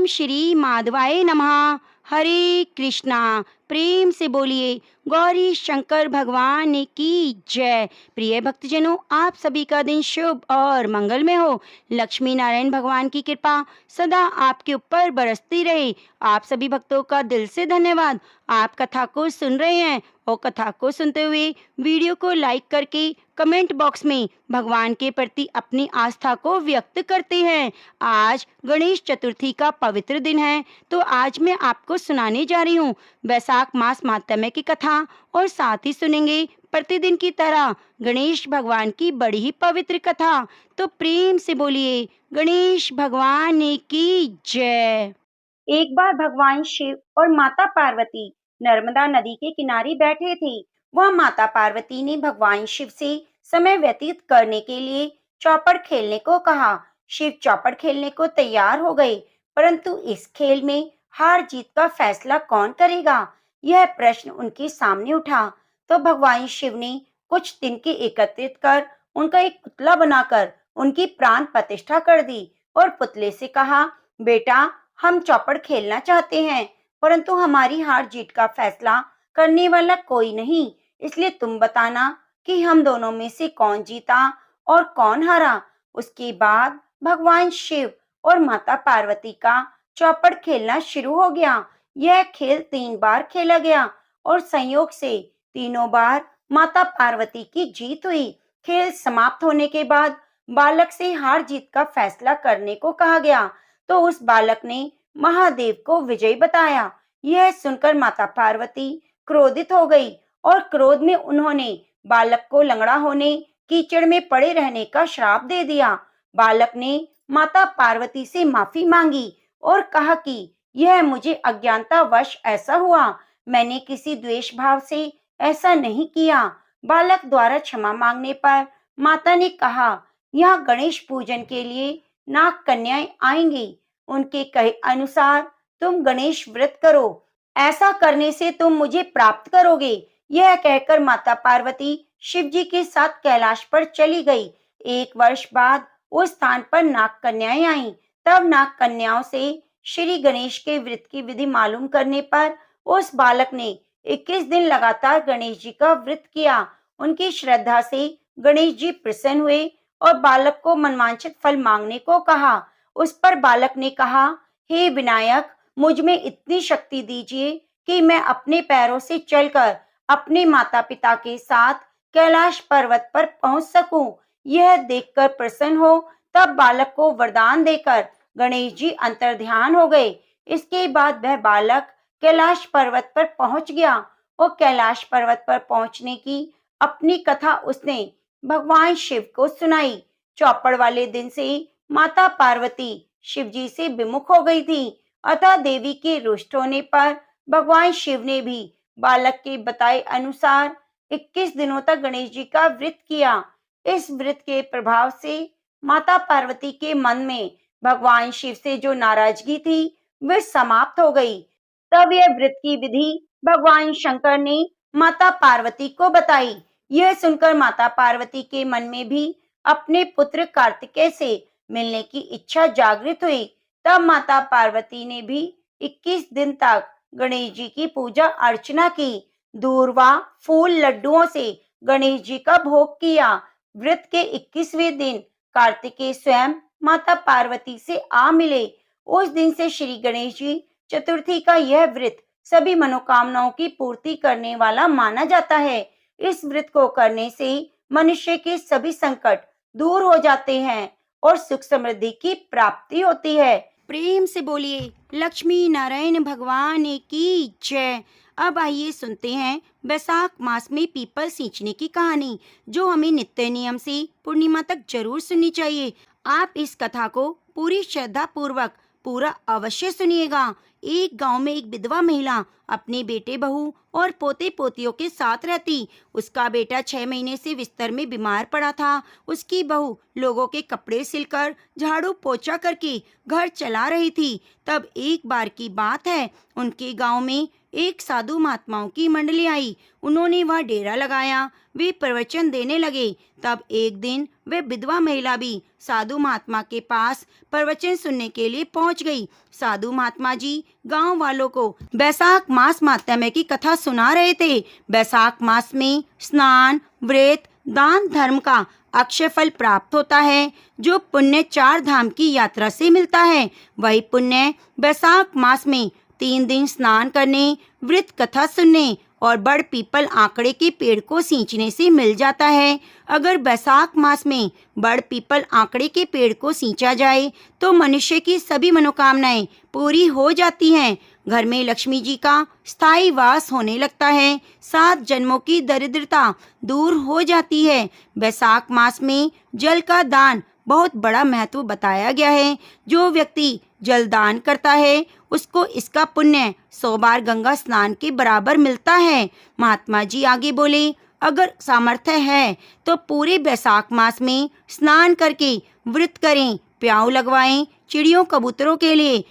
ओम श्री माधवाय नमः। हरे कृष्णा। प्रेम से बोलिए गौरी शंकर भगवान की जय। प्रिय भक्तजनों, आप सभी का दिन शुभ और मंगलमय हो। लक्ष्मी नारायण भगवान की कृपा सदा आपके ऊपर बरसती रहे। आप सभी भक्तों का दिल से धन्यवाद। आप कथा को सुन रहे हैं और कथा को सुनते हुए वीडियो को लाइक करके कमेंट बॉक्स में भगवान के प्रति अपनी आस्था को व्यक्त करते हैं। आज गणेश चतुर्थी का पवित्र दिन है, तो आज मैं आपको सुनाने जा रही हूँ वैशाख मास माहात्म्य की कथा और साथ ही सुनेंगे प्रतिदिन की तरह गणेश भगवान की बड़ी ही पवित्र कथा। तो प्रेम से बोलिए गणेश भगवान की जय। एक बार भगवान शिव और माता पार्वती नर्मदा नदी के किनारे बैठे थे। वह माता पार्वती ने भगवान शिव से समय व्यतीत करने के लिए चौपड़ खेलने को कहा। शिव चौपड़ खेलने को तैयार हो गए, परंतु इस खेल में हार जीत का फैसला कौन करेगा, यह प्रश्न उनके सामने उठा। तो भगवान शिव ने कुछ दिन के एकत्रित कर उनका एक पुतला बनाकर उनकी प्राण प्रतिष्ठा कर दी और पुतले से कहा, बेटा, हम चौपड़ खेलना चाहते हैं, परंतु हमारी हार जीत का फैसला करने वाला कोई नहीं, इसलिए तुम बताना कि हम दोनों में से कौन जीता और कौन हारा। उसके बाद भगवान शिव और माता पार्वती का चौपड़ खेलना शुरू हो गया। यह खेल 3 बार खेला गया और संयोग से तीनों बार माता पार्वती की जीत हुई। खेल समाप्त होने के बाद बालक से हार जीत का फैसला करने को कहा गया, तो उस बालक ने महादेव को विजयी बताया। यह सुनकर माता पार्वती क्रोधित हो गई और क्रोध में उन्होंने बालक को लंगड़ा होने, कीचड़ में पड़े रहने का श्राप दे दिया। बालक ने माता पार्वती से माफी मांगी और कहा कि यह मुझे अज्ञानतावश ऐसा हुआ, मैंने किसी द्वेष भाव से ऐसा नहीं किया। बालक द्वारा क्षमा मांगने पर माता ने कहा, यहाँ गणेश पूजन के लिए नाग कन्याएं आएंगी, उनके कहे अनुसार तुम गणेश व्रत करो, ऐसा करने से तुम मुझे प्राप्त करोगे। यह कहकर माता पार्वती शिव जी के साथ कैलाश पर चली गई। 1 वर्ष बाद उस स्थान पर नाग कन्याएं आईं। तब नाग कन्याओं से श्री गणेश के व्रत की विधि मालूम करने पर उस बालक ने 21 दिन लगातार गणेश जी का व्रत किया। उनकी श्रद्धा से गणेश जी प्रसन्न हुए और बालक को मनवांछित फल मांगने को कहा। उस पर बालक ने कहा, हे विनायक, मुझ में इतनी शक्ति दीजिए कि मैं अपने पैरों से चलकर अपने माता पिता के साथ कैलाश पर्वत पर पहुंच सकूं। यह देखकर प्रसन्न हो, तब बालक को वरदान देकर गणेश जी अंतर्ध्यान हो गए। इसके बाद वह बालक कैलाश पर्वत पर पहुंच गया और कैलाश पर्वत पर पहुंचने की अपनी कथा उसने भगवान शिव को सुनाई। चौपड़ वाले दिन से माता पार्वती शिव जी से विमुख हो गई थी, अतः देवी के रुष्ट होने पर भगवान शिव ने भी बालक के बताए अनुसार 21 दिनों तक गणेश जी का व्रत किया। इस व्रत के प्रभाव से माता पार्वती के मन में भगवान शिव से जो नाराजगी थी वह समाप्त हो गई। तब यह व्रत की विधि भगवान शंकर ने माता पार्वती को बताई। यह सुनकर माता पार्वती के मन में भी अपने पुत्र कार्तिकेय से मिलने की इच्छा जागृत हुई। तब माता पार्वती ने भी 21 दिन तक गणेश जी की पूजा अर्चना की। दूर्वा, फूल, लड्डुओं से गणेश जी का भोग किया। व्रत के 21वें दिन कार्तिकेय स्वयं माता पार्वती से आ मिले। उस दिन से श्री गणेश जी चतुर्थी का यह व्रत सभी मनोकामनाओं की पूर्ति करने वाला माना जाता है। इस व्रत को करने से मनुष्य के सभी संकट दूर हो जाते हैं और सुख समृद्धि की प्राप्ति होती है। प्रेम से बोलिए लक्ष्मी नारायण भगवान की जय। अब आइए सुनते हैं वैशाख मास में पीपल सींचने की कहानी, जो हमें नित्य नियम से पूर्णिमा तक जरूर सुननी चाहिए। आप इस कथा को पूरी श्रद्धा पूर्वक पूरा अवश्य सुनिएगा। एक गांव में एक विधवा महिला अपने बेटे, बहू और पोते पोतियों के साथ रहती। उसका बेटा 6 महीने से बिस्तर में बीमार पड़ा था। उसकी बहू लोगों के कपड़े सिलकर, झाड़ू पोछा करके घर चला रही थी। तब एक बार की बात है, उनके गांव में एक साधु महात्माओं की मंडली आई। उन्होंने वह डेरा लगाया। वे प्रवचन देने लगे। तब एक दिन वे विधवा महिला भी साधु महात्मा के पास प्रवचन सुनने के लिए पहुंच गई। साधु महात्मा जी गांव वालों को बैसाख मास माहात्म्य की कथा सुना रहे थे। बैसाख मास में स्नान, व्रत, दान धर्म का अक्षय फल प्राप्त होता है। जो पुण्य 4 धाम की यात्रा से मिलता है, वही पुण्य बैसाख मास में 3 दिन स्नान करने, व्रत कथा सुनने और बड़ पीपल आंकड़े के पेड़ को सींचने से मिल जाता है। अगर बैसाख मास में बड़ पीपल आंकड़े के पेड़ को सींचा जाए तो मनुष्य की सभी मनोकामनाएं पूरी हो जाती हैं। घर में लक्ष्मी जी का स्थायी वास होने लगता है। 7 जन्मों की दरिद्रता दूर हो जाती है। बैसाख मास में जल का दान बहुत बड़ा महत्व बताया गया है। जो व्यक्ति जल दान करता है उसको इसका पुण्य 100 बार गंगा स्नान के बराबर मिलता है। महात्मा जी आगे बोले, अगर सामर्थ्य है तो पूरे बैसाख मास में स्नान करके व्रत करें, प्याऊ लगवाएं, चिड़ियों कबूतरों के लिए,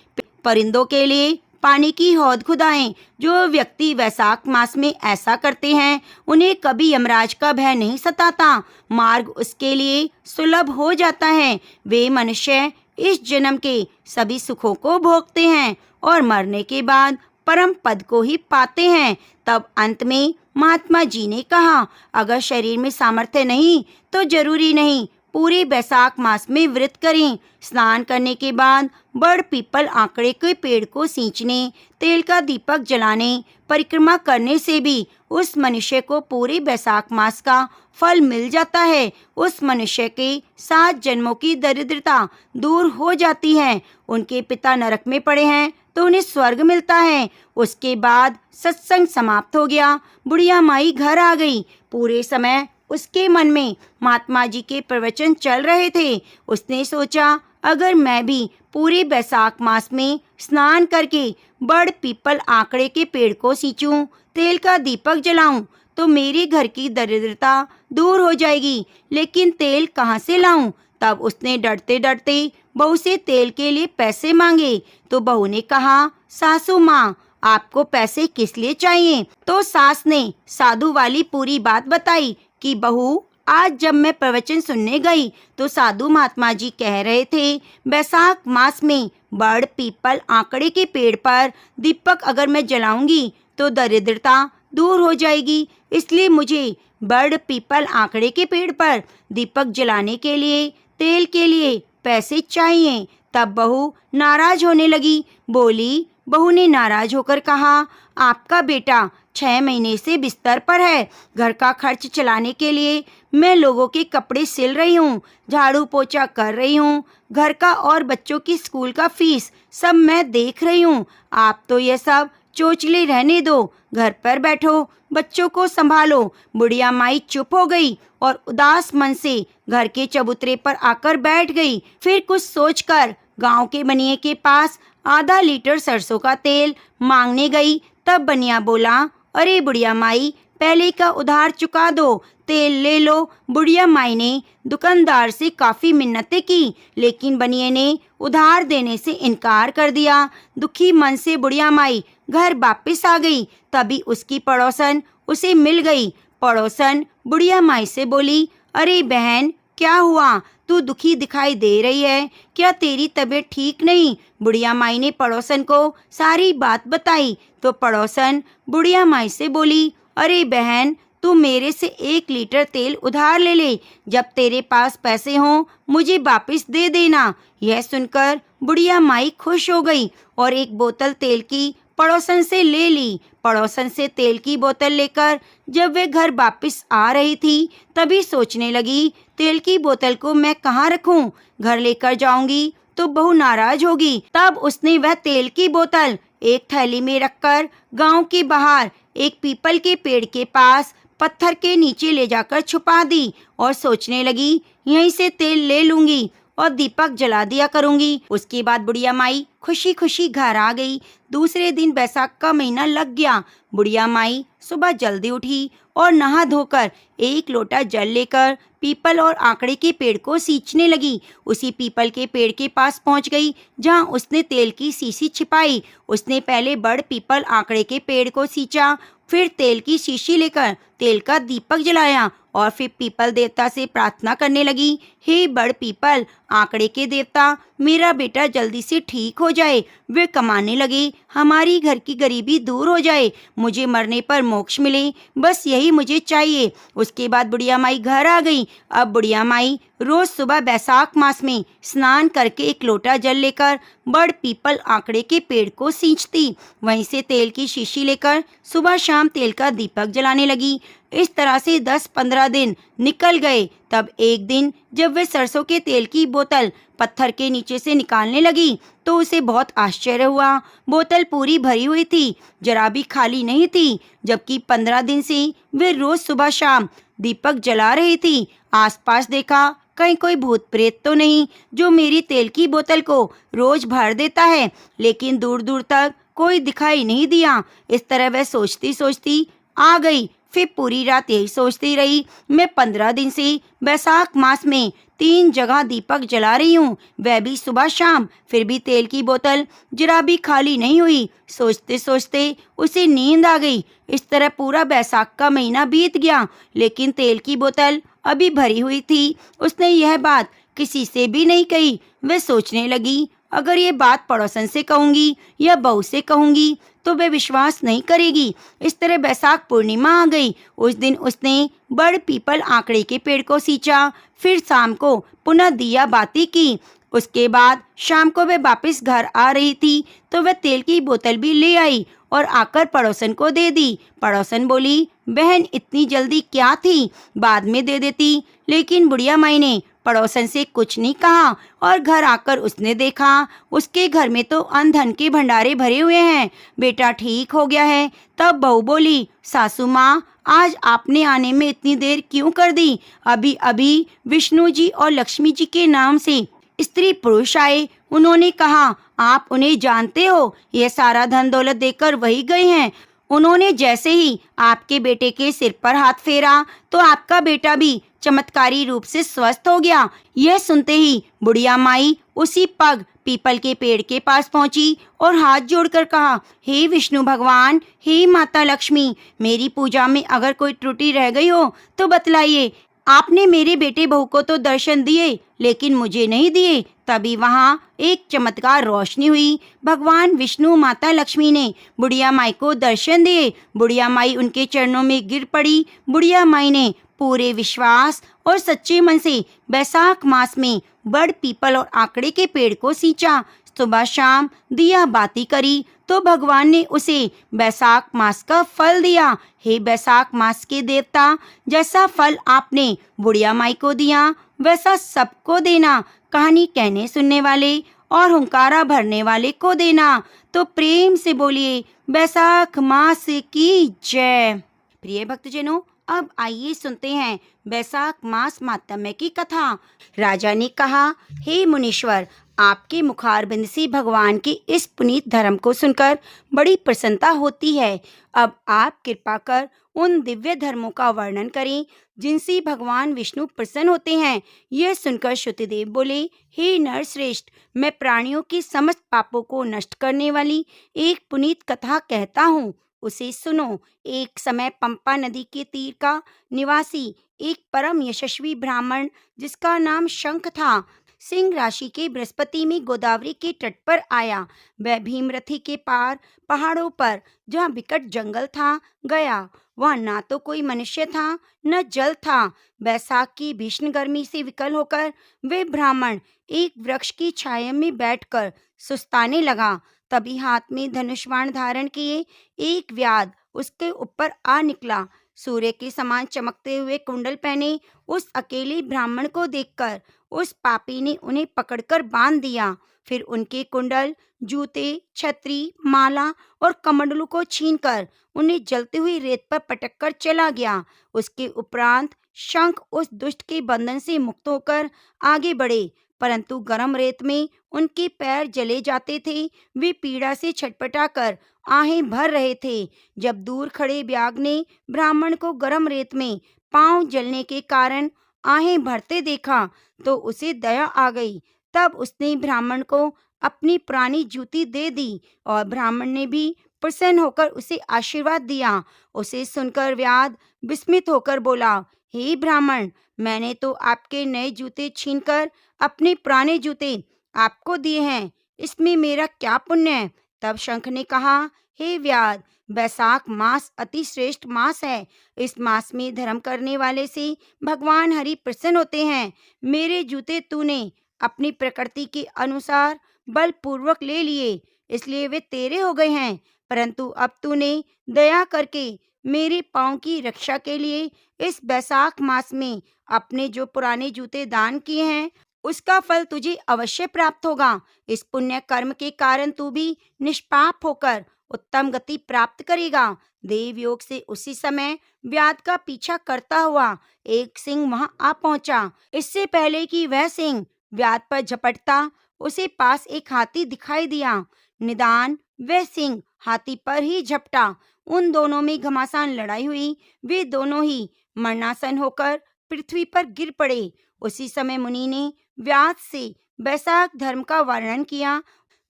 परिंदों के लिए पानी की हौद खुदाएं। जो व्यक्ति वैशाख मास में ऐसा करते हैं उन्हें कभी यमराज का भय नहीं सताता। मार्ग उसके लिए सुलभ हो जाता है। वे मनुष्य इस जन्म के सभी सुखों को भोगते हैं और मरने के बाद परम पद को ही पाते हैं। तब अंत में महात्मा जी ने कहा, अगर शरीर में सामर्थ्य नहीं तो जरूरी नहीं, पूरे बैसाख मास में व्रत करें। स्नान करने के बाद बड़ पीपल आंकड़े के पेड़ को सींचने, तेल का दीपक जलाने, परिक्रमा करने से भी उस मनुष्य को पूरे बैसाख मास का फल मिल जाता है। उस मनुष्य के 7 जन्मों की दरिद्रता दूर हो जाती है। उनके पिता नरक में पड़े हैं तो उन्हें स्वर्ग मिलता है। उसके बाद सत्संग समाप्त हो गया। बुढ़िया माई घर आ गई। पूरे समय उसके मन में महात्मा जी के प्रवचन चल रहे थे। उसने सोचा, अगर मैं भी पूरे बैसाख मास में स्नान करके बड़ पीपल आंकड़े के पेड़ को सींचूं, तेल का दीपक जलाऊं तो मेरे घर की दरिद्रता दूर हो जाएगी। लेकिन तेल कहाँ से लाऊं? तब उसने डरते डरते बहू से तेल के लिए पैसे मांगे। तो बहू ने कहा, सासू माँ, आपको पैसे किस लिए चाहिए? तो सास ने साधु वाली पूरी बात बताई कि बहू, आज जब मैं प्रवचन सुनने गई तो साधु महात्मा जी कह रहे थे, बैसाख मास में बड़ पीपल आंकड़े के पेड़ पर दीपक अगर मैं जलाऊंगी तो दरिद्रता दूर हो जाएगी। इसलिए मुझे बड़ पीपल आंकड़े के पेड़ पर दीपक जलाने के लिए, तेल के लिए पैसे चाहिए। तब बहू नाराज होने लगी। बोली, बहू ने नाराज होकर कहा, आपका बेटा 6 महीने से बिस्तर पर है। घर का खर्च चलाने के लिए मैं लोगों के कपड़े सिल रही हूँ, झाड़ू पोछा कर रही हूँ, घर का और बच्चों की स्कूल का फीस सब मैं देख रही हूँ। आप तो ये सब चोचले रहने दो, घर पर बैठो, बच्चों को संभालो। बुढ़िया माई चुप हो गई और उदास मन से घर के चबूतरे पर आकर बैठ गई। फिर कुछ सोचकर गांव के बनिए के पास आधा लीटर सरसों का तेल मांगने गई। तब बनिया बोला, अरे बुढ़िया माई, पहले का उधार चुका दो, तेल ले लो। बुढ़िया माई ने दुकानदार से काफी मिन्नतें की, लेकिन बनिए ने उधार देने से इनकार कर दिया। दुखी मन से बुढ़िया माई घर वापस आ गई। तभी उसकी पड़ोसन उसे मिल गई। पड़ोसन बुढ़िया माई से बोली, अरे बहन, क्या हुआ? तू दुखी दिखाई दे रही है, क्या तेरी तबीयत ठीक नहीं? बुढ़िया माई ने पड़ोसन को सारी बात बताई। तो पड़ोसन बुढ़िया माई से बोली, अरे बहन, तू मेरे से 1 लीटर तेल उधार ले ले। जब तेरे पास पैसे हों मुझे वापस दे देना। यह सुनकर बुढ़िया माई खुश हो गई और 1 बोतल तेल की पड़ोसन से ले ली। पड़ोसन से तेल की बोतल लेकर जब वे घर वापस आ रही थी तभी सोचने लगी, तेल की बोतल को मैं कहाँ रखूं? घर लेकर जाऊंगी तो बहू नाराज होगी। तब उसने वह तेल की बोतल एक थैली में रखकर गांव के बाहर एक पीपल के पेड़ के पास पत्थर के नीचे ले जाकर छुपा दी और सोचने लगी, यहीं से तेल ले लूंगी। और दीपक जला दिया करूंगी। उसके बाद बुढ़िया माई खुशी खुशी घर आ गई। दूसरे दिन बैसाख का महीना लग गया। बुढ़िया माई सुबह जल्दी उठी और नहा धोकर एक लोटा जल लेकर पीपल और आंकड़े के पेड़ को सींचने लगी। उसी पीपल के पेड़ के पास पहुंच गई जहां उसने तेल की शीशी छिपाई। उसने पहले बड़ पीपल आंकड़े के पेड़ को सींचा, फिर तेल की शीशी लेकर तेल का दीपक जलाया और फिर पीपल देवता से प्रार्थना करने लगी, हे बड़ पीपल आंकड़े के देवता, मेरा बेटा जल्दी से ठीक हो जाए, वे कमाने लगे, हमारी घर की गरीबी दूर हो जाए, मुझे मरने पर मोक्ष मिले, बस यही मुझे चाहिए। उसके बाद बुढ़िया माई घर आ गई। अब बुढ़िया माई रोज सुबह बैसाख मास में स्नान करके एक लोटा जल लेकर बड़ पीपल आंकड़े के पेड़ को सींचती। वहीं से तेल की शीशी लेकर सुबह शाम तेल का दीपक जलाने लगी। इस तरह से 10-15 दिन निकल गए। तब एक दिन जब वे सरसों के तेल की बोतल पत्थर के नीचे से निकालने लगी तो उसे बहुत आश्चर्य हुआ। बोतल पूरी भरी हुई थी, जरा भी खाली नहीं थी, जबकि 15 दिन से वे रोज सुबह शाम दीपक जला रही थी। आसपास देखा, कहीं कोई भूत प्रेत तो नहीं जो मेरी तेल की बोतल को रोज भर देता है, लेकिन दूर दूर तक कोई दिखाई नहीं दिया। इस तरह वह सोचती सोचती आ गई। फिर पूरी रात यही सोचती रही। मैं 15 दिन से बैसाख मास में 3 जगह दीपक जला रही हूँ, वह भी सुबह शाम, फिर भी तेल की बोतल जरा भी खाली नहीं हुई। सोचते सोचते उसे नींद आ गई। इस तरह पूरा बैसाख का महीना बीत गया, लेकिन तेल की बोतल अभी भरी हुई थी। उसने यह बात किसी से भी नहीं कही। वह सोचने लगी, अगर ये बात पड़ोसन से कहूंगी या बहू से कहूंगी तो वे विश्वास नहीं करेगी। इस तरह बैसाख पूर्णिमा आ गई। उस दिन उसने बड़ पीपल आंकड़े के पेड़ को सींचा, फिर शाम को पुनः दिया बाती की। उसके बाद शाम को वह वापस घर आ रही थी तो वह तेल की बोतल भी ले आई और आकर पड़ोसन को दे दी। पड़ोसन बोली, बहन इतनी जल्दी क्या थी, बाद में दे देती। लेकिन बुढ़िया माई ने पड़ोसन से कुछ नहीं कहा और घर आकर उसने देखा उसके घर में तो अन्न धन के भंडारे भरे हुए हैं, बेटा ठीक हो गया है। तब बहू बोली, सासू माँ आज आपने आने में इतनी देर क्यों कर दी, अभी अभी विष्णु जी और लक्ष्मी जी के नाम से स्त्री पुरुष आए, उन्होंने कहा आप उन्हें जानते हो, यह सारा धन दौलत देकर वही गए हैं। उन्होंने जैसे ही आपके बेटे के सिर पर हाथ फेरा तो आपका बेटा भी चमत्कारी रूप से स्वस्थ हो गया। यह सुनते ही बुढ़िया माई उसी पग पीपल के पेड़ के पास पहुंची और हाथ जोड़कर कहा, हे विष्णु भगवान, हे माता लक्ष्मी, मेरी पूजा में अगर कोई त्रुटि रह गई हो तो बतलाइए। आपने मेरे बेटे बहू को तो दर्शन दिए लेकिन मुझे नहीं दिए। तभी वहां एक चमत्कार रोशनी हुई। भगवान विष्णु माता लक्ष्मी ने बुढ़िया माई को दर्शन दिए। बुढ़िया माई उनके चरणों में गिर पड़ी। बुढ़िया माई ने पूरे विश्वास और सच्चे मन से बैसाख मास में बड़ पीपल और आंकड़े के पेड़ को सींचा। सुबह शाम दिया बाती करी तो भगवान ने उसे बैसाख मास का फल दिया। हे बैसाख मास के देवता, जैसा फल आपने बुढ़िया माई को दिया वैसा सबको देना। कहानी कहने सुनने वाले और हुंकारा भरने वाले को देना। तो प्रेम से बोलिए बैसाख मास की जय। प्रिय भक्तजनों, अब आइए सुनते हैं बैसाख मास मातम्य की कथा। राजा ने कहा, हे मुनीश्वर, आपके मुखारबिंद से भगवान के इस पुनीत धर्म को सुनकर बड़ी प्रसन्नता होती है। अब आप कृपा कर उन दिव्य धर्मों का वर्णन करें जिनसे भगवान विष्णु प्रसन्न होते हैं। यह सुनकर श्रुतिदेव बोले, हे नरश्रेष्ठ, मैं प्राणियों के समस्त पापों को नष्ट करने वाली एक पुनीत कथा कहता हूँ, उसे सुनो। एक समय पंपा नदी के तीर का निवासी एक परम यशस्वी ब्राह्मण जिसका नाम शंख था, सिंह राशि के बृहस्पति में गोदावरी के तट पर आया। वह भीमरथी के पार पहाड़ों पर जहाँ विकट जंगल था गया। वहाँ ना तो कोई मनुष्य था न जल था। बैसाख की भीषण गर्मी से विकल होकर वे ब्राह्मण एक वृक्ष की छाया में बैठकर सुस्ताने लगा। तभी हाथ में धनुष बाण धारण किए एक व्याध उसके ऊपर आ निकला। सूर्य के समान चमकते हुए कुंडल पहने उस अकेले ब्राह्मण को देखकर उस पापी ने उन्हें पकड़कर बांध दिया। फिर उनके कुंडल, जूते, छतरी, माला और कमंडलू को छीनकर उन्हें जलती हुई रेत पर पटक कर चला गया। उसके उपरांत शंख उस दुष्ट के बंधन से मुक्त होकर आगे बढ़े। परंतु गर्म रेत में उनके पैर जले जाते थे। वे पीड़ा से छटपटाकर आहें भर रहे थे। जब दूर खड़े व्याग ने ब्राह्मण को गर्म रेत में पांव जलने के कारण आहें भरते देखा तो उसे दया आ गई। तब उसने ब्राह्मण को अपनी पुरानी जूती दे दी और ब्राह्मण ने भी प्रसन्न होकर उसे आशीर्वाद दिया। उसे सुनकर व्याध विस्मित होकर बोला, हे ब्राह्मण, मैंने तो आपके नए जूते छीनकर अपने पुराने जूते आपको दिए हैं, इसमें मेरा क्या पुण्य है। तब शंख ने कहा, हे व्याध, बैसाख मास अति श्रेष्ठ मास है। इस मास में धर्म करने वाले से भगवान हरि प्रसन्न होते हैं। मेरे जूते तूने अपनी प्रकृति के अनुसार बलपूर्वक ले लिए, इसलिए वे तेरे हो गए हैं। परंतु अब तूने दया करके मेरे पांव की रक्षा के लिए इस बैसाख मास में अपने जो पुराने जूते दान किए हैं, उसका फल तुझे अवश्य प्राप्त होगा। इस पुण्य कर्म के कारण तू भी निष्पाप होकर उत्तम गति प्राप्त करेगा। देव योग से उसी समय व्याध का पीछा करता हुआ एक सिंह वहां आ पहुंचा। इससे पहले कि वह सिंह व्याध पर झपटता, उसे पास एक हाथी दिखाई दिया। निदान वह सिंह हाथी पर ही झपटा। उन दोनों में घमासान लड़ाई हुई। वे दोनों ही मरणासन होकर पृथ्वी पर गिर पड़े। उसी समय मुनि ने व्याध से बैसाख धर्म का वर्णन किया,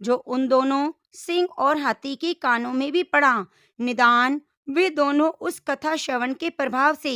जो उन दोनों सिंह और हाथी के कानों में भी पड़ा। निदान वे दोनों उस कथा श्रवण के प्रभाव से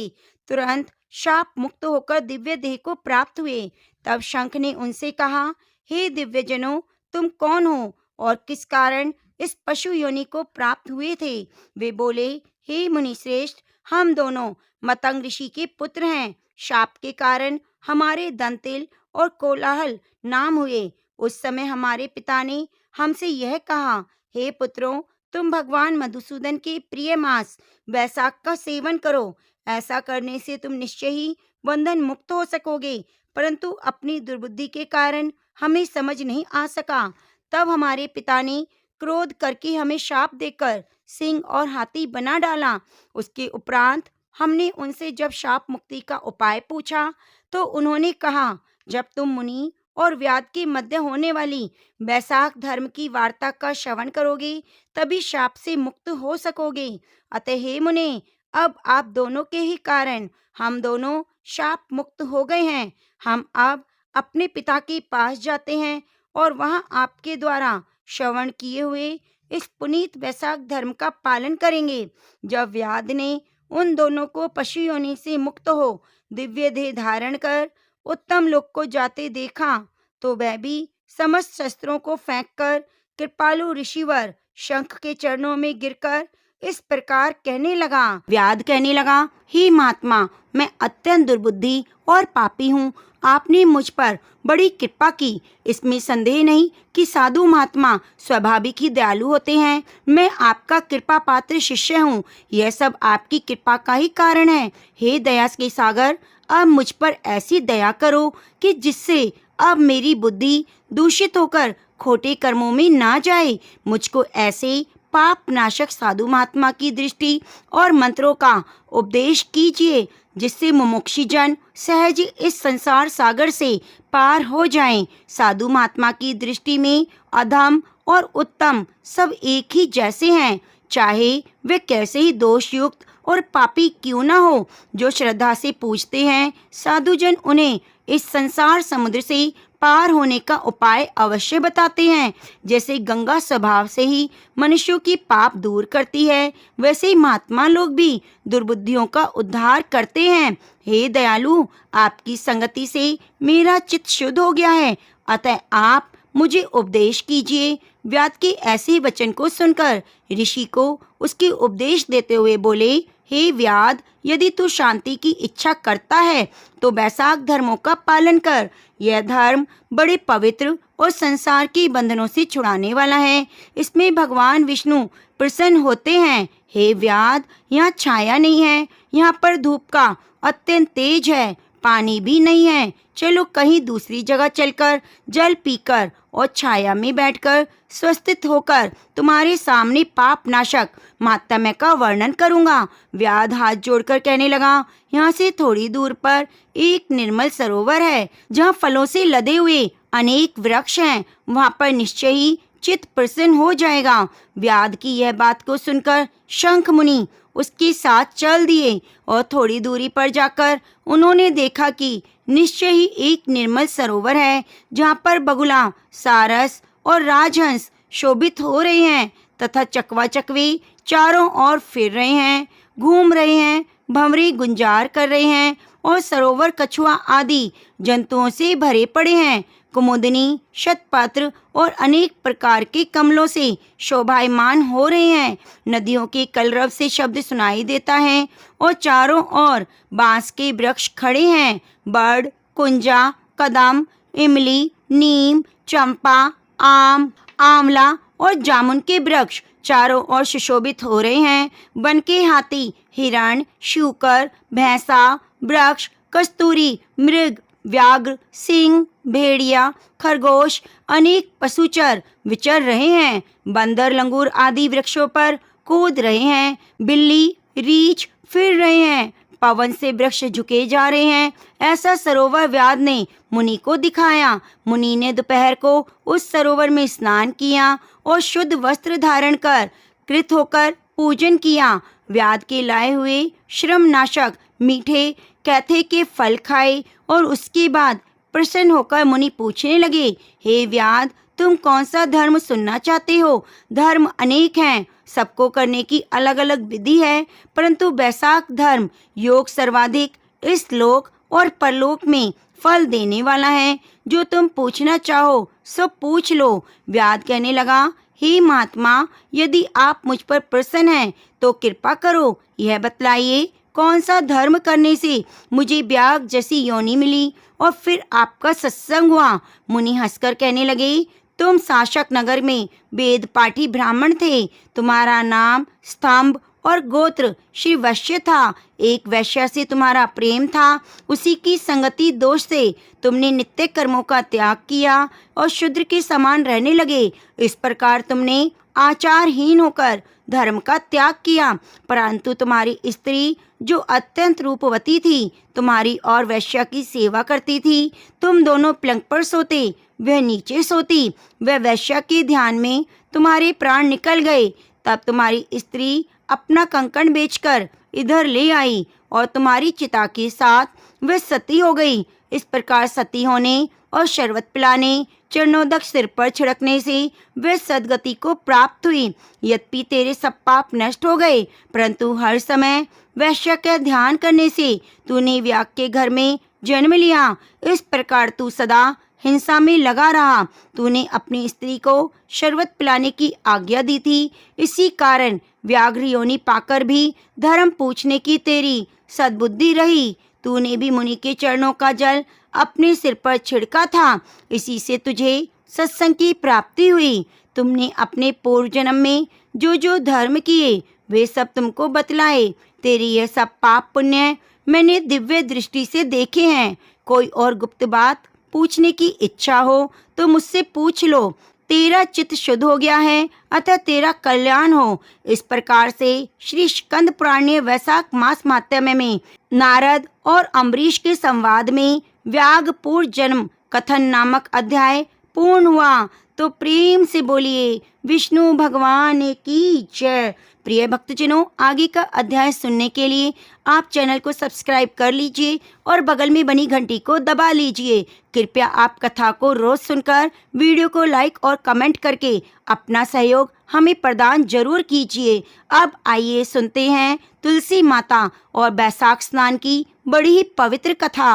तुरंत शाप मुक्त होकर दिव्य देह को प्राप्त हुए। तब शंख ने उनसे कहा, हे दिव्यजनों, तुम कौन हो और किस कारण इस पशु योनि को प्राप्त हुए थे। वे बोले, हे मुनिश्रेष्ठ, हम दोनों मतंग ऋषि के पुत्र हैं। शाप के कारण हमारे दंतिल और कोलाहल नाम हुए। उस समय हमारे पिता ने हमसे यह कहा, हे पुत्रों, तुम भगवान मधुसूदन के प्रिय मास बैसाख का सेवन करो। ऐसा करने से तुम निश्चय ही बंधन मुक्त हो सकोगे। परंतु अपनी दुर्बुद्धि के कारण हमें समझ नहीं आ सका। तब हमारे पिता ने क्रोध करके हमें शाप देकर सिंह और हाथी बना डाला। उसके उपरांत हमने उनसे जब शाप मुक्ति का उपाय पूछा तो उन्होंने कहा, जब तुम मुनि और व्याध के मध्य होने वाली बैसाख धर्म की वार्ता का श्रवण करोगे, तभी शाप से मुक्त हो सकोगे। अतः हे मुने, अब आप दोनों के ही कारण हम दोनों शाप मुक्त हो गए हैं। हम अब अपने पिता के पास जाते हैं और वहां आपके द्वारा श्रवण किए हुए इस पुनीत बैसाख धर्म का पालन करेंगे। जब व्याध ने उन दोनों को पशु योनि से मुक्त हो दिव्य देह धारण कर उत्तम लोक को जाते देखा, तो वह भी समस्त शस्त्रों को फेंककर कृपालु ऋषिवर शंख के चरणों में गिरकर इस प्रकार कहने लगा। व्याध कहने लगा, हे महात्मा, मैं अत्यंत दुर्बुद्धि और पापी हूँ। आपने मुझ पर बड़ी कृपा की। इसमें संदेह नहीं कि साधु महात्मा स्वाभाविक ही दयालु होते हैं। मैं आपका कृपा पात्र शिष्य हूँ। यह सब आपकी कृपा का ही कारण है। हे दया के सागर, अब मुझ पर ऐसी दया करो कि जिससे अब मेरी बुद्धि दूषित होकर खोटे कर्मों में ना जाए। मुझको ऐसे पाप नाशक साधु महात्मा की दृष्टि और मंत्रों का उपदेश कीजिए, जिससे मुमुक्षुजन सहज इस संसार सागर से पार हो जाएं। साधु महात्मा की दृष्टि में अधम और उत्तम सब एक ही जैसे हैं, चाहे वे कैसे ही दोषयुक्त और पापी क्यों न हो। जो श्रद्धा से पूछते हैं, साधुजन उन्हें इस संसार समुद्र से पार होने का उपाय अवश्य बताते हैं। जैसे गंगा स्वभाव से ही मनुष्यों की पाप दूर करती है, वैसे ही महात्मा लोग भी दुर्बुद्धियों का उद्धार करते हैं। हे दयालु, आपकी संगति से मेरा चित्त शुद्ध हो गया है, अतः आप मुझे उपदेश कीजिए। व्याध के ऐसे वचन को सुनकर ऋषि को उसके उपदेश देते हुए बोले, हे व्याध, यदि तू शांति की इच्छा करता है तो बैसाख धर्मों का पालन कर। यह धर्म बड़े पवित्र और संसार के बंधनों से छुड़ाने वाला है। इसमें भगवान विष्णु प्रसन्न होते हैं। हे व्याध, यहाँ छाया नहीं है, यहाँ पर धूप का अत्यंत तेज है, पानी भी नहीं है। चलो कहीं दूसरी जगह चलकर जल पीकर और छाया में बैठकर स्वस्थित होकर तुम्हारे सामने पाप नाशक माहात्म्य का वर्णन करूंगा। व्याध हाथ जोड़कर कहने लगा, यहाँ से थोड़ी दूर पर एक निर्मल सरोवर है जहाँ फलों से लदे हुए अनेक वृक्ष हैं। वहाँ पर निश्चय ही चित्त प्रसन्न हो जाएगा। व्याध की यह बात को सुनकर शंख मुनि उसके साथ चल दिए और थोड़ी दूरी पर जाकर उन्होंने देखा कि निश्चय ही एक निर्मल सरोवर है जहाँ पर बगुला, सारस और राजहंस शोभित हो रहे हैं तथा चकवा चकवे चारों ओर फिर रहे हैं, घूम रहे हैं, भंवरे गुंजार कर रहे हैं और सरोवर कछुआ आदि जंतुओं से भरे पड़े हैं। कुमुदिनी, शतपत्र और अनेक प्रकार के कमलों से शोभायमान हो रहे हैं। नदियों के कलरव से शब्द सुनाई देता है और चारों ओर बांस के वृक्ष खड़े हैं। बड़, कुंजा, कदम, इमली, नीम, चंपा, आम, आंवला और जामुन के वृक्ष चारों ओर सुशोभित हो रहे हैं। वन के हाथी, हिरण, शूकर, भैंसा, वृक्ष, कस्तूरी, मृग, व्याघ्र, सिंह, भेड़िया, खरगोश, अनेक पशुचर विचर रहे हैं। बंदर, लंगूर आदि वृक्षों पर कूद रहे हैं। बिल्ली, रीछ फिर रहे हैं। पवन से वृक्ष झुके जा रहे हैं। ऐसा सरोवर व्याध ने मुनि को दिखाया। मुनि ने दोपहर को उस सरोवर में स्नान किया और शुद्ध वस्त्र धारण कर कृत होकर पूजन किया। व्याध के लाए हुए श्रम नाशक मीठे कैथे के फल खाए और उसके बाद प्रसन्न होकर मुनि पूछने लगे, हे व्याध, तुम कौन सा धर्म सुनना चाहते हो? धर्म अनेक हैं, सबको करने की अलग अलग विधि है, परंतु वैशाख धर्म योग सर्वाधिक इस लोक और परलोक में फल देने वाला है। जो तुम पूछना चाहो सो पूछ लो। व्याध कहने लगा, हे महात्मा, यदि आप मुझ पर प्रसन्न हैं तो कृपा करो, यह बतलाइए कौन सा धर्म करने से मुझे व्याघ्र जैसी योनि मिली और फिर आपका सत्संग हुआ। मुनि हंसकर कहने लगे, तुम शासक नगर में वेद पाठी ब्राह्मण थे। तुम्हारा नाम, स्तंभ और गोत्र श्री वैश्य था। एक वैश्या से तुम्हारा प्रेम था। उसी की संगति दोष से तुमने नित्य कर्मों का त्याग किया और शूद्र के समान रहने लगे। इस प्रकार तुमने आचारहीन होकर धर्म का त्याग किया। परंतु तुम्हारी स्त्री जो अत्यंत रूपवती थी, तुम्हारी और वैश्या की सेवा करती थी। तुम दोनों पलंग पर सोते, वह नीचे सोती। वह वैश्या के ध्यान में तुम्हारे प्राण निकल गए। तब तुम्हारी स्त्री अपना कंकण बेचकर इधर ले आई और तुम्हारी चिता के साथ वह सती हो गई। इस प्रकार सती होने और शरबत पिलाने, चरणोदक सिर पर छिड़कने से वह सदगति को प्राप्त हुई। यद्यपि तेरे सब पाप नष्ट हो गए, परंतु हर समय वैश्य का ध्यान करने से तूने व्याघ्र के घर में जन्म लिया। इस प्रकार तू सदा हिंसा में लगा रहा। तूने अपनी स्त्री को शरबत पिलाने की आज्ञा दी थी। इसी कारण व्याघ्र योनि पाकर भी धर्म पूछने की तेरी सद्बुद्धि रही। तूने भी मुनि के चरणों का जल अपने सिर पर छिड़का था। इसी से तुझे सत्संग की प्राप्ति हुई। तुमने अपने पूर्व जन्म में जो जो धर्म किए वे सब तुमको बतलाए। तेरी यह सब पाप पुण्य मैंने दिव्य दृष्टि से देखे हैं। कोई और गुप्त बात पूछने की इच्छा हो तो मुझसे पूछ लो। तेरा चित्त शुद्ध हो गया है, अतः तेरा कल्याण हो। इस प्रकार से श्री स्कंद पुराण वैशाख मास माहात्म्य में नारद और अम्बरीश के संवाद में व्याघ्र पूर्व जन्म कथन नामक अध्याय पूर्ण हुआ। तो प्रेम से बोलिए विष्णु भगवान की जय। प्रिय भक्तजनों, आगे का अध्याय सुनने के लिए आप चैनल को सब्सक्राइब कर लीजिए और बगल में बनी घंटी को दबा लीजिए। कृपया आप कथा को रोज सुनकर वीडियो को लाइक और कमेंट करके अपना सहयोग हमें प्रदान जरूर कीजिए। अब आइए सुनते हैं तुलसी माता और बैसाख स्नान की बड़ी ही पवित्र कथा।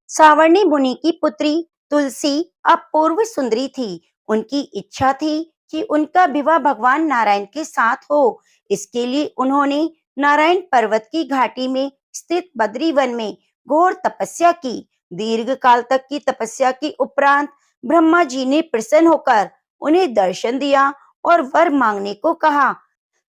सावर्णी मुनि की पुत्री तुलसी अपूर्व सुंदरी थी। उनकी इच्छा थी कि उनका विवाह भगवान नारायण के साथ हो। इसके लिए उन्होंने नारायण पर्वत की घाटी में स्थित बद्री वन में घोर तपस्या की। दीर्घ काल तक की तपस्या के उपरांत ब्रह्मा जी ने प्रसन्न होकर उन्हें दर्शन दिया और वर मांगने को कहा।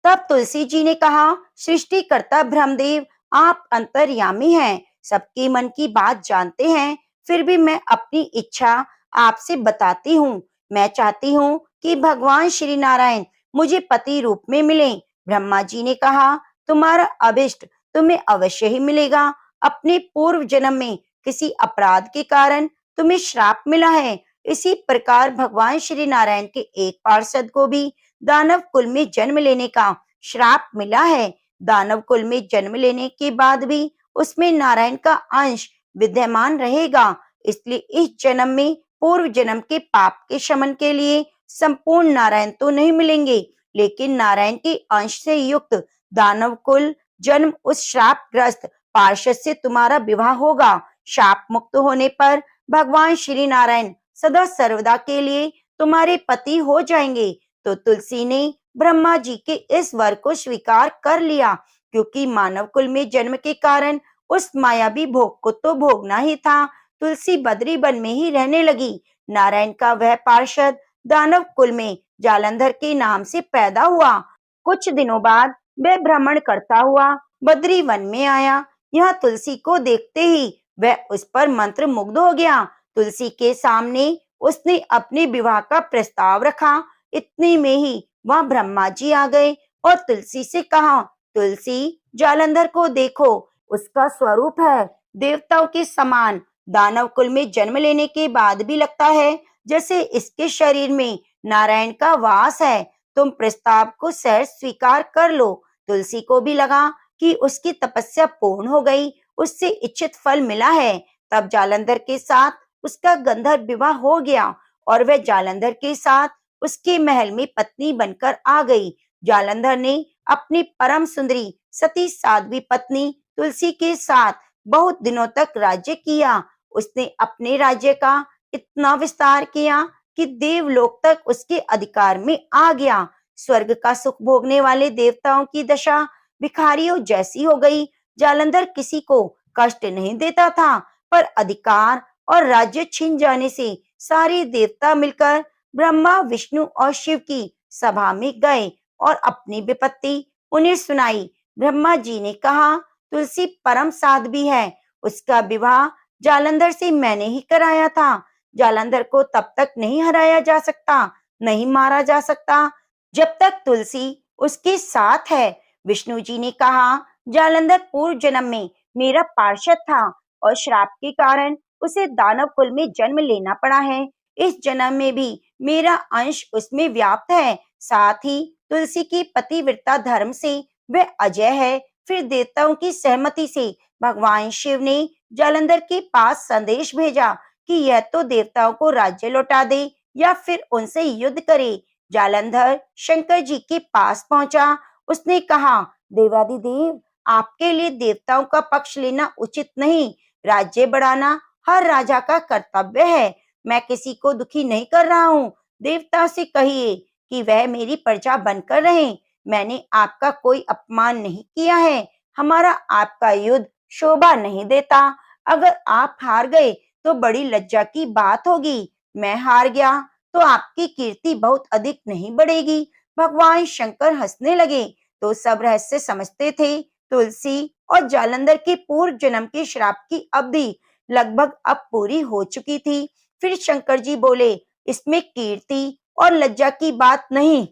तब तुलसी जी ने कहा, सृष्टिकर्ता ब्रह्मदेव, आप अंतर्यामी हैं। सबके मन की बात जानते हैं, फिर भी मैं अपनी इच्छा आपसे बताती हूँ। मैं चाहती हूँ कि भगवान श्री नारायण मुझे पति रूप में मिले। ब्रह्मा जी ने कहा, तुम्हारा अभिष्ट तुम्हें अवश्य ही मिलेगा। अपने पूर्व जन्म में किसी अपराध के कारण तुम्हें श्राप मिला है। इसी प्रकार भगवान श्री नारायण के एक पार्षद को भी दानव कुल में जन्म लेने का श्राप मिला है। दानव कुल में जन्म लेने के बाद भी उसमें नारायण का अंश विद्यमान रहेगा। इसलिए इस जन्म में पूर्व जन्म के पाप के शमन के लिए संपूर्ण नारायण तो नहीं मिलेंगे, लेकिन नारायण के अंश से युक्त दानव कुल जन्म उस श्रापग्रस्त पार्षद से तुम्हारा विवाह होगा। शाप मुक्त होने पर भगवान श्री नारायण सदा सर्वदा के लिए तुम्हारे पति हो जाएंगे। तो तुलसी ने ब्रह्मा जी के इस वर को स्वीकार कर लिया, क्योंकि मानव कुल में जन्म के कारण उस मायावी भोग को तो भोगना ही था। तुलसी बद्री वन में ही रहने लगी। नारायण का वह पार्षद दानव कुल में जालंधर के नाम से पैदा हुआ। कुछ दिनों बाद वह भ्रमण करता हुआ बद्री वन में आया। यह तुलसी को देखते ही वह उस पर मंत्र मुग्ध हो गया। तुलसी के सामने उसने अपने विवाह का प्रस्ताव रखा। इतने में ही वह ब्रह्मा जी आ गए और तुलसी से कहा, तुलसी, जालंधर को देखो, उसका स्वरूप है देवताओं के समान। दानव कुल में जन्म लेने के बाद भी लगता है जैसे इसके शरीर में नारायण का वास है। तुम प्रस्ताव को सहर्ष स्वीकार कर लो। तुलसी को भी लगा कि उसकी तपस्या पूर्ण हो गई, उससे इच्छित फल मिला है। तब जालंधर के साथ उसका गंधर्व विवाह हो गया और वह जालंधर के साथ उसके महल में पत्नी बनकर आ गई। जालंधर ने अपनी परम सुंदरी सती साध्वी पत्नी तुलसी के साथ बहुत दिनों तक राज्य किया। उसने अपने राज्य का इतना विस्तार किया कि देवलोक तक उसके अधिकार में आ गया। स्वर्ग का सुख भोगने वाले देवताओं की दशा भिखारियों जैसी हो गई। जालंधर किसी को कष्ट नहीं देता था, पर अधिकार और राज्य छिन जाने से सारे देवता मिलकर ब्रह्मा, विष्णु और शिव की सभा में गए और अपनी विपत्ति उन्हें सुनाई। ब्रह्मा जी ने कहा, तुलसी परम साध्वी है, उसका विवाह जालंधर से मैंने ही कराया था। जालंधर को तब तक नहीं हराया जा सकता, नहीं मारा जा सकता, जब तक तुलसी उसके साथ है। विष्णु जी ने कहा, जालंधर पूर्व जन्म में मेरा पार्षद था और श्राप के कारण उसे दानव कुल में जन्म लेना पड़ा है। इस जन्म में भी मेरा अंश उसमें व्याप्त है। साथ ही तुलसी की पतिव्रता धर्म से वह अजय है। फिर देवताओं की सहमति से भगवान शिव ने जालंधर के पास संदेश भेजा कि यह तो देवताओं को राज्य लौटा दे या फिर उनसे युद्ध करे। जालंधर शंकर जी के पास पहुंचा। उसने कहा, देवाधिदेव, आपके लिए देवताओं का पक्ष लेना उचित नहीं। राज्य बढ़ाना हर राजा का कर्तव्य है। मैं किसी को दुखी नहीं कर रहा हूँ। देवताओं से कहिए कि वह मेरी प्रजा बनकर रहें। मैंने आपका कोई अपमान नहीं किया है। हमारा आपका युद्ध शोभा नहीं देता। अगर आप हार गए तो बड़ी लज्जा की बात होगी। मैं हार गया तो आपकी कीर्ति बहुत अधिक नहीं बढ़ेगी। भगवान शंकर हंसने लगे। तो सब रहस्य समझते थे। तुलसी और जालंधर के पूर्व जन्म के श्राप की अवधि लगभग अब पूरी हो चुकी थी। फिर शंकर जी बोले, इसमें कीर्ति और लज्जा की बात नहीं।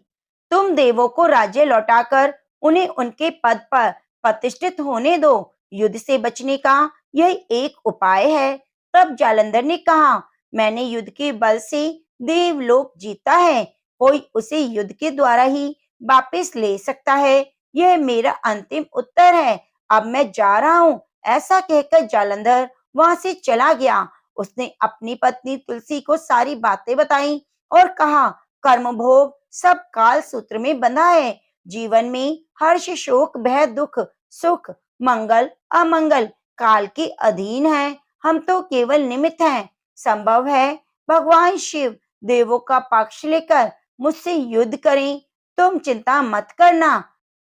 तुम देवों को राज्य लौटाकर उन्हें उनके पद पर प्रतिष्ठित होने दो। युद्ध से बचने का यह एक उपाय है। तब जालंधर ने कहा, मैंने युद्ध के बल से देवलोक जीता है। कोई उसे युद्ध के द्वारा ही वापस ले सकता है। यह मेरा अंतिम उत्तर है। अब मैं जा रहा हूँ। ऐसा कहकर जालंधर वहां से चला गया। उसने अपनी पत्नी तुलसी को सारी बातें बताई और कहा, कर्म भोग सब काल सूत्र में बंधा है। जीवन में हर्ष, शोक, भय, दुख, सुख, मंगल, अमंगल काल के अधीन है। हम तो केवल निमित्त हैं। संभव है भगवान शिव देवों का पक्ष लेकर मुझसे युद्ध करें। तुम चिंता मत करना,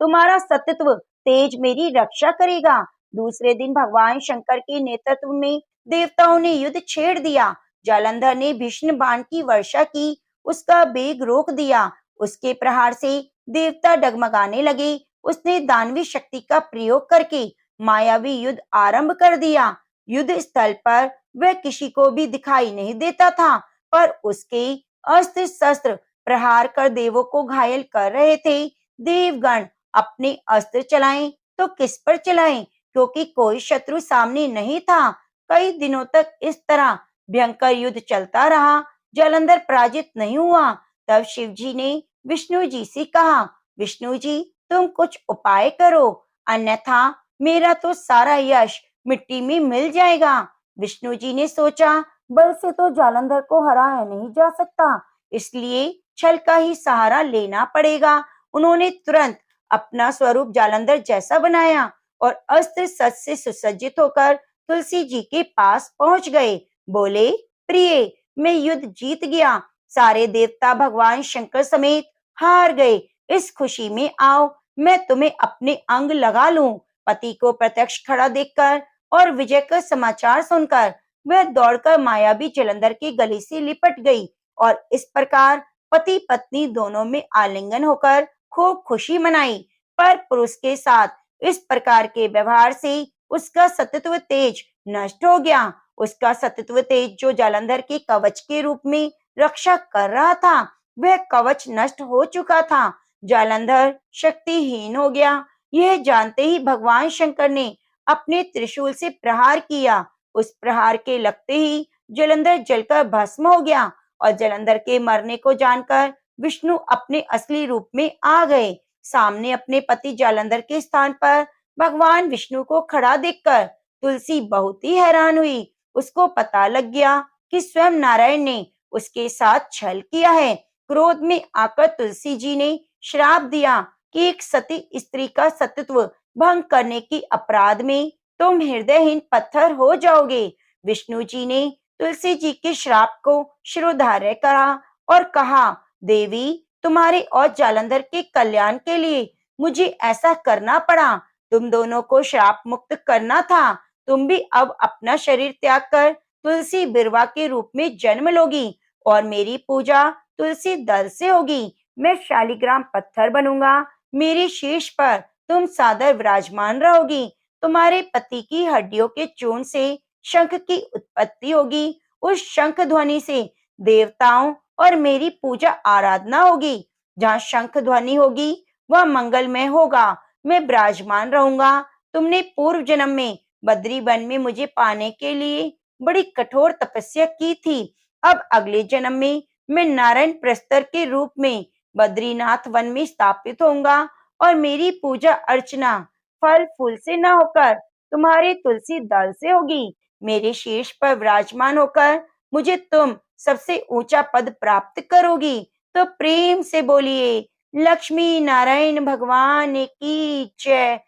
तुम्हारा सतत्व तेज मेरी रक्षा करेगा। दूसरे दिन भगवान शंकर के नेतृत्व में देवताओं ने युद्ध छेड़ दिया। जालंधर ने भीषण बाण की वर्षा की, उसका वेग रोक दिया। उसके प्रहार से देवता डगमगाने लगे। उसने दानवी शक्ति का प्रयोग करके मायावी युद्ध आरंभ कर दिया। युद्ध स्थल पर वह किसी को भी दिखाई नहीं देता था, पर उसके अस्त्र शस्त्र प्रहार कर देवों को घायल कर रहे थे। देवगण अपने अस्त्र चलाएं तो किस पर चलाएं, क्योंकि कोई शत्रु सामने नहीं था। कई दिनों तक इस तरह भयंकर युद्ध चलता रहा। जालंधर पराजित नहीं हुआ। तब शिव जी ने विष्णु जी से कहा, विष्णु जी, तुम कुछ उपाय करो, अन्यथा मेरा तो सारा यश मिट्टी में मिल जाएगा। विष्णु जी ने सोचा, बल से तो जालंधर को हराया नहीं जा सकता, इसलिए छल का ही सहारा लेना पड़ेगा। उन्होंने तुरंत अपना स्वरूप जालंधर जैसा बनाया और अस्त्र शस्त्र से सुसज्जित होकर तुलसी जी के पास पहुंच गए। बोले, प्रिय, मैं युद्ध जीत गया। सारे देवता भगवान शंकर समेत हार गए। इस खुशी में आओ, मैं तुम्हें अपने अंग लगा लूं। पति को प्रत्यक्ष खड़ा देखकर और विजय का समाचार सुनकर वह दौड़कर मायावी जालंधर के गले से लिपट गई और इस प्रकार पति पत्नी दोनों में आलिंगन होकर खूब खुशी मनाई। पर पुरुष के साथ इस प्रकार के व्यवहार से उसका सतत्व तेज नष्ट हो गया। उसका सतत्व तेज जो जालंधर के कवच के रूप में रक्षा कर रहा था, वह कवच नष्ट हो चुका था। जालंधर शक्तिहीन हो गया। यह जानते ही भगवान शंकर ने अपने त्रिशूल से प्रहार किया। उस प्रहार के लगते ही जालंधर जलकर भस्म हो गया और जालंधर के मरने को जानकर विष्णु अपने असली रूप में आ गए। सामने अपने पति जालंधर के स्थान पर भगवान विष्णु को खड़ा देखकर तुलसी बहुत ही हैरान हुई। उसको पता लग गया कि स्वयं नारायण ने उसके साथ छल किया है। क्रोध में आकर तुलसी जी ने श्राप दिया कि एक सती स्त्री का सतीत्व भंग करने की अपराध में तुम हृदयहीन पत्थर हो जाओगे। विष्णु जी ने तुलसी जी के श्राप को शिरोधार्य करा और कहा, देवी, तुम्हारे और जालंधर के कल्याण के लिए मुझे ऐसा करना पड़ा। तुम दोनों को श्राप मुक्त करना था। तुम भी अब अपना शरीर त्याग कर तुलसी बिरवा के रूप में जन्म लोगी और मेरी पूजा तुलसी दल से होगी। मैं शालिग्राम पत्थर बनूंगा। मेरे शीश पर तुम सादर विराजमान रहोगी। तुम्हारे पति की हड्डियों के चूर्ण से शंख की उत्पत्ति होगी। उस शंख ध्वनि से देवताओं और मेरी पूजा आराधना होगी। जहाँ शंख ध्वनि होगी वह मंगलमय होगा। मैं विराजमान रहूंगा। तुमने पूर्व जन्म में बद्री वन में मुझे पाने के लिए बड़ी कठोर तपस्या की थी। अब अगले जन्म में मैं नारायण प्रस्तर के रूप में बद्रीनाथ वन में स्थापित होऊंगा और मेरी पूजा अर्चना फल फूल से न होकर तुम्हारे तुलसी दल से होगी। मेरे शीर्ष पर विराजमान होकर मुझे तुम सबसे ऊंचा पद प्राप्त करोगी। तो प्रेम से बोलिए, लक्ष्मी नारायण भगवान की जय।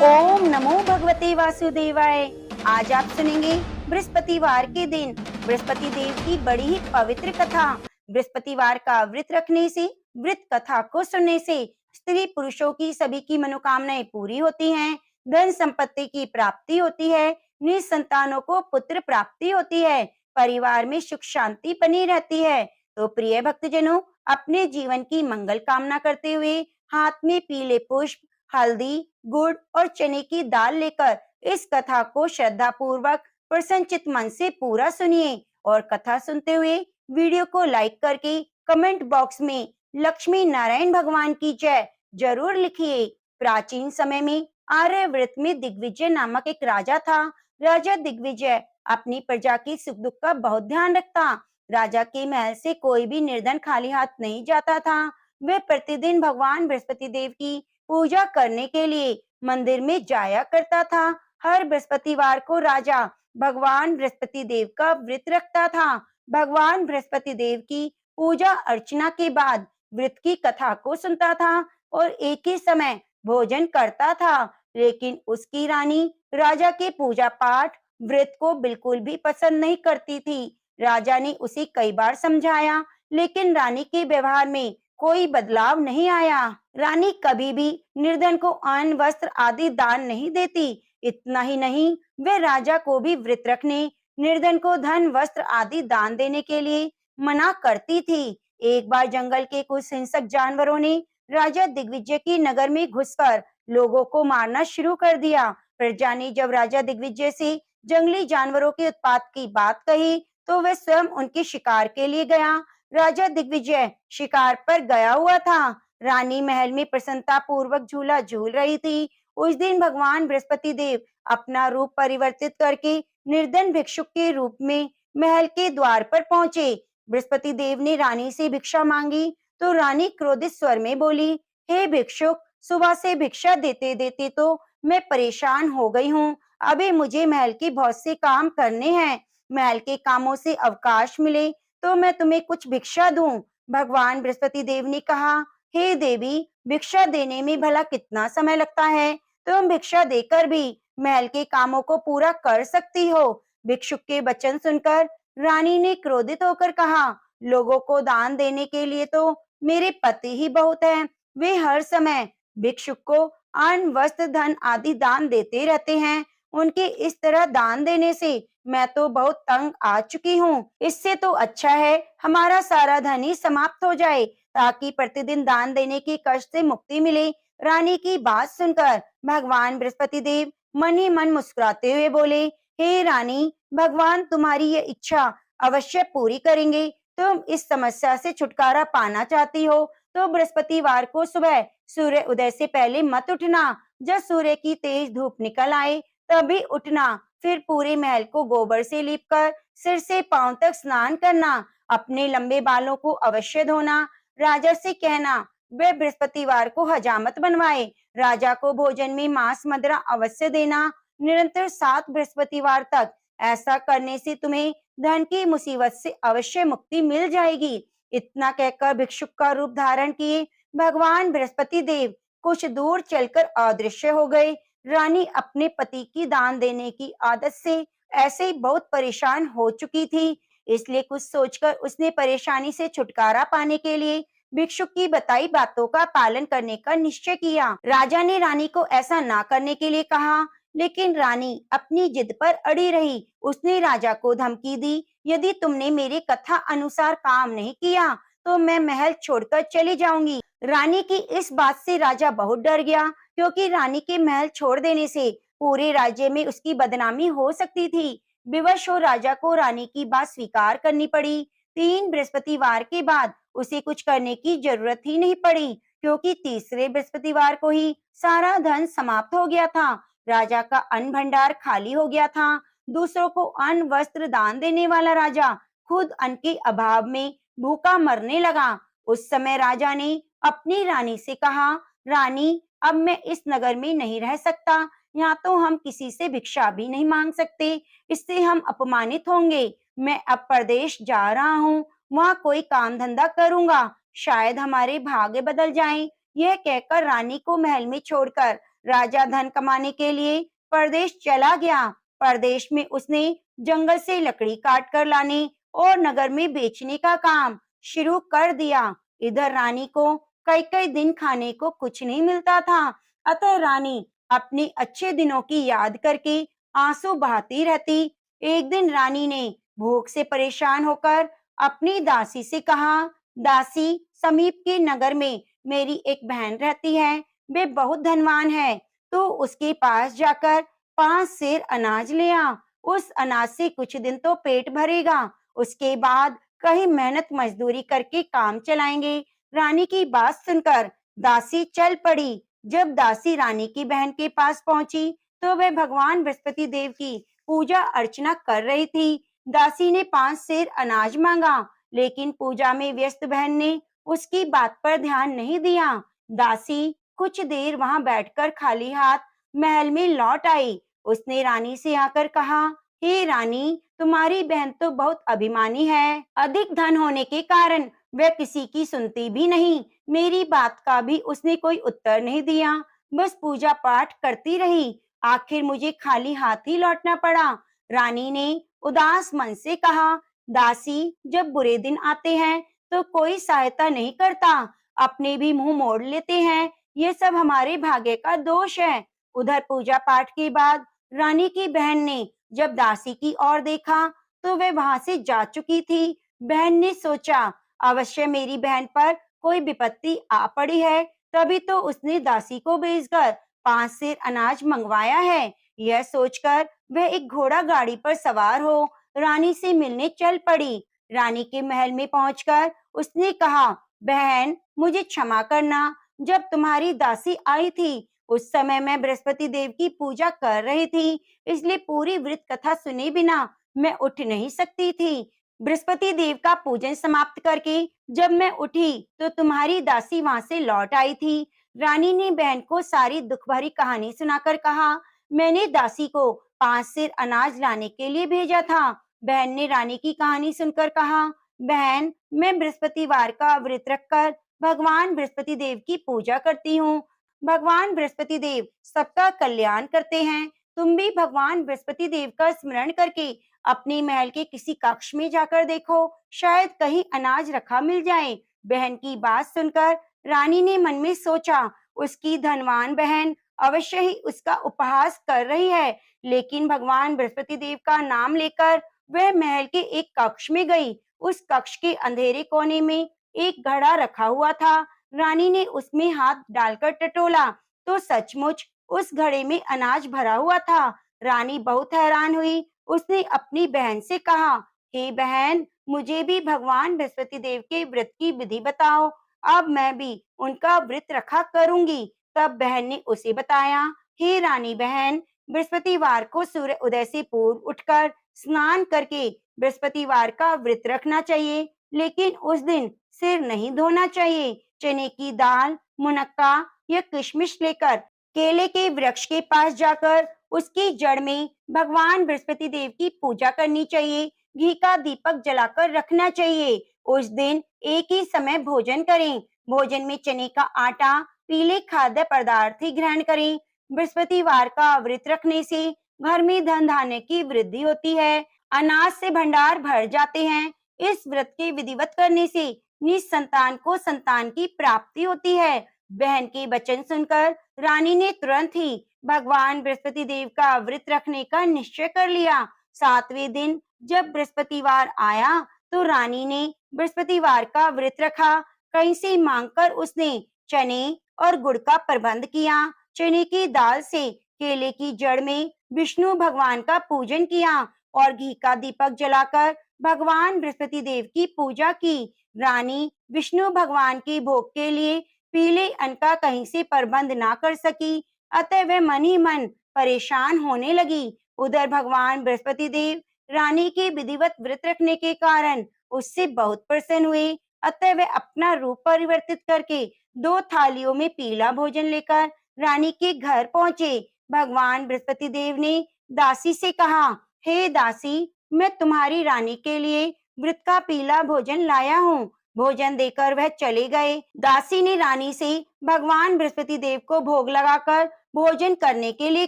ओम नमो भगवते वासुदेवाय। आज आप सुनेंगे बृहस्पतिवार के दिन बृहस्पति देव की बड़ी ही पवित्र कथा। बृहस्पतिवार का व्रत रखने से, व्रत कथा को सुनने से स्त्री पुरुषों की सभी की मनोकामनाएं पूरी होती हैं, धन संपत्ति की प्राप्ति होती है, निसंतानों को पुत्र प्राप्ति होती है, परिवार में सुख शांति बनी रहती है। तो प्रिय भक्तजनों, अपने जीवन की मंगल कामना करते हुए हाथ में पीले पुष्प, हल्दी, गुड़ और चने की दाल लेकर इस कथा को श्रद्धा पूर्वक प्रसन्नचित मन से पूरा सुनिए और कथा सुनते हुए वीडियो को लाइक करके कमेंट बॉक्स में लक्ष्मी नारायण भगवान की जय जरूर लिखिए। प्राचीन समय में आर्यव्रत में दिग्विजय नामक एक राजा था। राजा दिग्विजय अपनी प्रजा की सुख दुख का बहुत ध्यान रखता। राजा के महल से कोई भी निर्धन खाली हाथ नहीं जाता था। वह प्रतिदिन भगवान बृहस्पति देव की पूजा करने के लिए मंदिर में जाया करता था। हर बृहस्पतिवार को राजा भगवान बृहस्पति देव का व्रत रखता था। भगवान बृहस्पति देव की पूजा अर्चना के बाद व्रत की कथा को सुनता था और एक ही समय भोजन करता था। लेकिन उसकी रानी राजा के पूजा पाठ व्रत को बिल्कुल भी पसंद नहीं करती थी। राजा ने उसे कई बार समझाया, लेकिन रानी के व्यवहार में कोई बदलाव नहीं आया। रानी कभी भी निर्धन को अन्न वस्त्र आदि दान नहीं देती। इतना ही नहीं, वे राजा को भी व्रत रखने, निर्धन को धन वस्त्र आदि दान देने के लिए मना करती थी। एक बार जंगल के कुछ हिंसक जानवरों ने राजा दिग्विजय की नगर में घुसकर लोगों को मारना शुरू कर दिया। प्रजा ने जब राजा दिग्विजय से जंगली जानवरों के उत्पात की बात कही तो वह स्वयं उनके शिकार के लिए गया। राजा दिग्विजय शिकार पर गया हुआ था। रानी महल में प्रसन्नता पूर्वक झूला झूल रही थी। उस दिन भगवान बृहस्पति देव अपना रूप परिवर्तित करके निर्धन भिक्षुक के रूप में महल के द्वार पर पहुंचे। बृहस्पति देव ने रानी से भिक्षा मांगी तो रानी क्रोधित स्वर में बोली, हे भिक्षुक, सुबह से भिक्षा देते देते तो मैं परेशान हो गई हूँ। अभी मुझे महल के बहुत से काम करने हैं। महल के कामों से अवकाश मिले तो मैं तुम्हें कुछ भिक्षा दूं। भगवान बृहस्पति देव ने कहा, हे देवी, भिक्षा देने में भला कितना समय लगता है? तुम भिक्षा देकर भी महल के कामों को पूरा कर सकती हो। भिक्षुक के वचन सुनकर रानी ने क्रोधित होकर कहा, लोगों को दान देने के लिए तो मेरे पति ही बहुत हैं। वे हर समय भिक्षुक को अन्न, वस्त्र, धन आदि दान देते रहते हैं। उनके इस तरह दान देने से मैं तो बहुत तंग आ चुकी हूँ। इससे तो अच्छा है हमारा सारा धन ही समाप्त हो जाए ताकि प्रतिदिन दान देने के कष्ट से मुक्ति मिले। रानी की बात सुनकर भगवान बृहस्पति देव मन ही मन मुस्कुराते हुए बोले, हे रानी, भगवान तुम्हारी ये इच्छा अवश्य पूरी करेंगे। तुम इस समस्या से छुटकारा पाना चाहती हो तो बृहस्पतिवार को सुबह सूर्य उदय से पहले मत उठना। जब सूर्य की तेज धूप निकल आए तभी उठना। फिर पूरे महल को गोबर से लीपकर सिर से पांव तक स्नान करना। अपने लंबे बालों को अवश्य धोना। राजा से कहना वह बृहस्पतिवार को हजामत बनवाए। राजा को भोजन में मांस मदिरा अवश्य देना। निरंतर 7 बृहस्पतिवार तक ऐसा करने से तुम्हें धन की मुसीबत से अवश्य मुक्ति मिल जाएगी। इतना कहकर भिक्षुक का रूप धारण किए भगवान बृहस्पति देव कुछ दूर चलकर अदृश्य हो गए। रानी अपने पति की दान देने की आदत से ऐसे ही बहुत परेशान हो चुकी थी। इसलिए कुछ सोचकर उसने परेशानी से छुटकारा पाने के लिए भिक्षुक की बताई बातों का पालन करने का निश्चय किया। राजा ने रानी को ऐसा ना करने के लिए कहा, लेकिन रानी अपनी जिद पर अड़ी रही। उसने राजा को धमकी दी, यदि तुमने मेरी कथा अनुसार काम नहीं किया तो मैं महल छोड़कर चली जाऊंगी। रानी की इस बात से राजा बहुत डर गया, क्योंकि रानी के महल छोड़ देने से पूरे राज्य में उसकी बदनामी हो सकती थी। विवश हो राजा को रानी की बात स्वीकार करनी पड़ी। 3 बृहस्पतिवार के बाद उसे कुछ करने की जरूरत ही नहीं पड़ी, क्योंकि तीसरे बृहस्पतिवार को ही सारा धन समाप्त हो गया था। राजा का अन्न भंडार खाली हो गया था। दूसरों को अन्न वस्त्र दान देने वाला राजा खुद अन्न के अभाव में भूखा मरने लगा। उस समय राजा ने अपनी रानी से कहा, रानी, अब मैं इस नगर में नहीं रह सकता। यहाँ तो हम किसी से भिक्षा भी नहीं मांग सकते, इससे हम अपमानित होंगे। मैं अब परदेश जा रहा हूँ, वहाँ कोई काम धंधा करूंगा, शायद हमारे भाग्य बदल जाएं। यह कहकर रानी को महल में छोड़कर राजा धन कमाने के लिए परदेश चला गया। परदेश में उसने जंगल से लकड़ी काट कर लाने और नगर में बेचने का काम शुरू कर दिया। इधर रानी को कई कई दिन खाने को कुछ नहीं मिलता था, अतः रानी अपने अच्छे दिनों की याद करके आंसू बहाती रहती। एक दिन रानी ने भूख से परेशान होकर अपनी दासी से कहा, दासी, समीप के नगर में मेरी एक बहन रहती है, वे बहुत धनवान है, तो उसके पास जाकर 5 सेर अनाज ले आ। उस अनाज से कुछ दिन तो पेट भरेगा, उसके बाद कहीं मेहनत मजदूरी करके काम चलाएंगे। रानी की बात सुनकर दासी चल पड़ी। जब दासी रानी की बहन के पास पहुंची तो वह भगवान बृहस्पति देव की पूजा अर्चना कर रही थी। दासी ने 5 सेर अनाज मांगा, लेकिन पूजा में व्यस्त बहन ने उसकी बात पर ध्यान नहीं दिया। दासी कुछ देर वहां बैठकर खाली हाथ महल में लौट आई। उसने रानी से आकर कहा, हे रानी, तुम्हारी बहन तो बहुत अभिमानी है। अधिक धन होने के कारण वह किसी की सुनती भी नहीं। मेरी बात का भी उसने कोई उत्तर नहीं दिया, बस पूजा पाठ करती रही। आखिर मुझे खाली हाथ ही लौटना पड़ा। रानी ने उदास मन से कहा, दासी, जब बुरे दिन आते हैं तो कोई सहायता नहीं करता, अपने भी मुंह मोड़ लेते हैं। ये सब हमारे भाग्य का दोष है। उधर पूजा पाठ के बाद रानी की बहन ने जब दासी की ओर देखा तो वह वहां से जा चुकी थी। बहन ने सोचा, अवश्य मेरी बहन पर कोई विपत्ति आ पड़ी है, तभी तो उसने दासी को भेजकर 5 सेर अनाज मंगवाया है। यह सोचकर वह एक घोड़ा गाड़ी पर सवार हो रानी से मिलने चल पड़ी। रानी के महल में पहुंचकर उसने कहा, बहन मुझे क्षमा करना, जब तुम्हारी दासी आई थी उस समय मैं बृहस्पति देव की पूजा कर रही थी, इसलिए पूरी वृत कथा सुने बिना मैं उठ नहीं सकती थी। बृहस्पति देव का पूजन समाप्त करके जब मैं उठी तो तुम्हारी दासी वहां से लौट आई थी। रानी ने बहन को सारी दुख भरी कहानी सुनाकर कहा, मैंने दासी को 5 सेर अनाज लाने के लिए भेजा था। बहन ने रानी की कहानी सुनकर कहा, बहन मैं बृहस्पतिवार का व्रत रखकर भगवान बृहस्पति देव की पूजा करती हूँ। भगवान बृहस्पति देव सबका कल्याण करते हैं। तुम भी भगवान बृहस्पति देव का स्मरण करके अपने महल के किसी कक्ष में जाकर देखो, शायद कहीं अनाज रखा मिल जाए। बहन की बात सुनकर रानी ने मन में सोचा, उसकी धनवान बहन अवश्य ही उसका उपहास कर रही है। लेकिन भगवान बृहस्पति देव का नाम लेकर वह महल के एक कक्ष में गई। उस कक्ष के अंधेरे कोने में एक घड़ा रखा हुआ था। रानी ने उसमें हाथ डालकर टटोला तो सचमुच उस घड़े में अनाज भरा हुआ था। रानी बहुत हैरान हुई। उसने अपनी बहन से कहा, हे बहन मुझे भी भगवान बृहस्पति देव के व्रत की विधि बताओ, अब मैं भी उनका व्रत रखा करूंगी। तब बहन ने उसे बताया, हे रानी बहन, बृहस्पतिवार को सूर्य उदय से पूर्व उठकर स्नान करके बृहस्पतिवार का व्रत रखना चाहिए, लेकिन उस दिन सिर नहीं धोना चाहिए। चने की दाल, मुनक्का या किशमिश लेकर केले के वृक्ष के पास जाकर उसकी जड़ में भगवान बृहस्पति देव की पूजा करनी चाहिए। घी का दीपक जलाकर रखना चाहिए। उस दिन एक ही समय भोजन करें। भोजन में चने का आटा, पीले खाद्य पदार्थ ही ग्रहण करें। बृहस्पतिवार का व्रत रखने से घर में धन धान्य की वृद्धि होती है, अनाज से भंडार भर जाते हैं। इस व्रत के विधिवत करने से निसंतान को संतान की प्राप्ति होती है। बहन के वचन सुनकर रानी ने तुरंत ही भगवान बृहस्पति देव का व्रत रखने का निश्चय कर लिया। 7वें दिन जब बृहस्पतिवार आया तो रानी ने बृहस्पतिवार का व्रत रखा। कहीं से मांगकर उसने चने और गुड़ का प्रबंध किया। चने की दाल से केले की जड़ में विष्णु भगवान का पूजन किया और घी का दीपक जलाकर भगवान बृहस्पति देव की पूजा की। रानी विष्णु भगवान के भोग के लिए पीले अन्न का कहीं से प्रबंध ना कर सकी, अतः वह मन ही मन परेशान होने लगी। उधर भगवान बृहस्पति देव रानी के विधिवत व्रत रखने के कारण उससे बहुत प्रसन्न हुए, अतः वह अपना रूप परिवर्तित करके 2 थालियों में पीला भोजन लेकर रानी के घर पहुंचे। भगवान बृहस्पति देव ने दासी से कहा, हे दासी, मैं तुम्हारी रानी के लिए व्रत का पीला भोजन लाया हूँ। भोजन देकर वह चले गए। दासी ने रानी से भगवान बृहस्पति देव को भोग लगाकर भोजन करने के लिए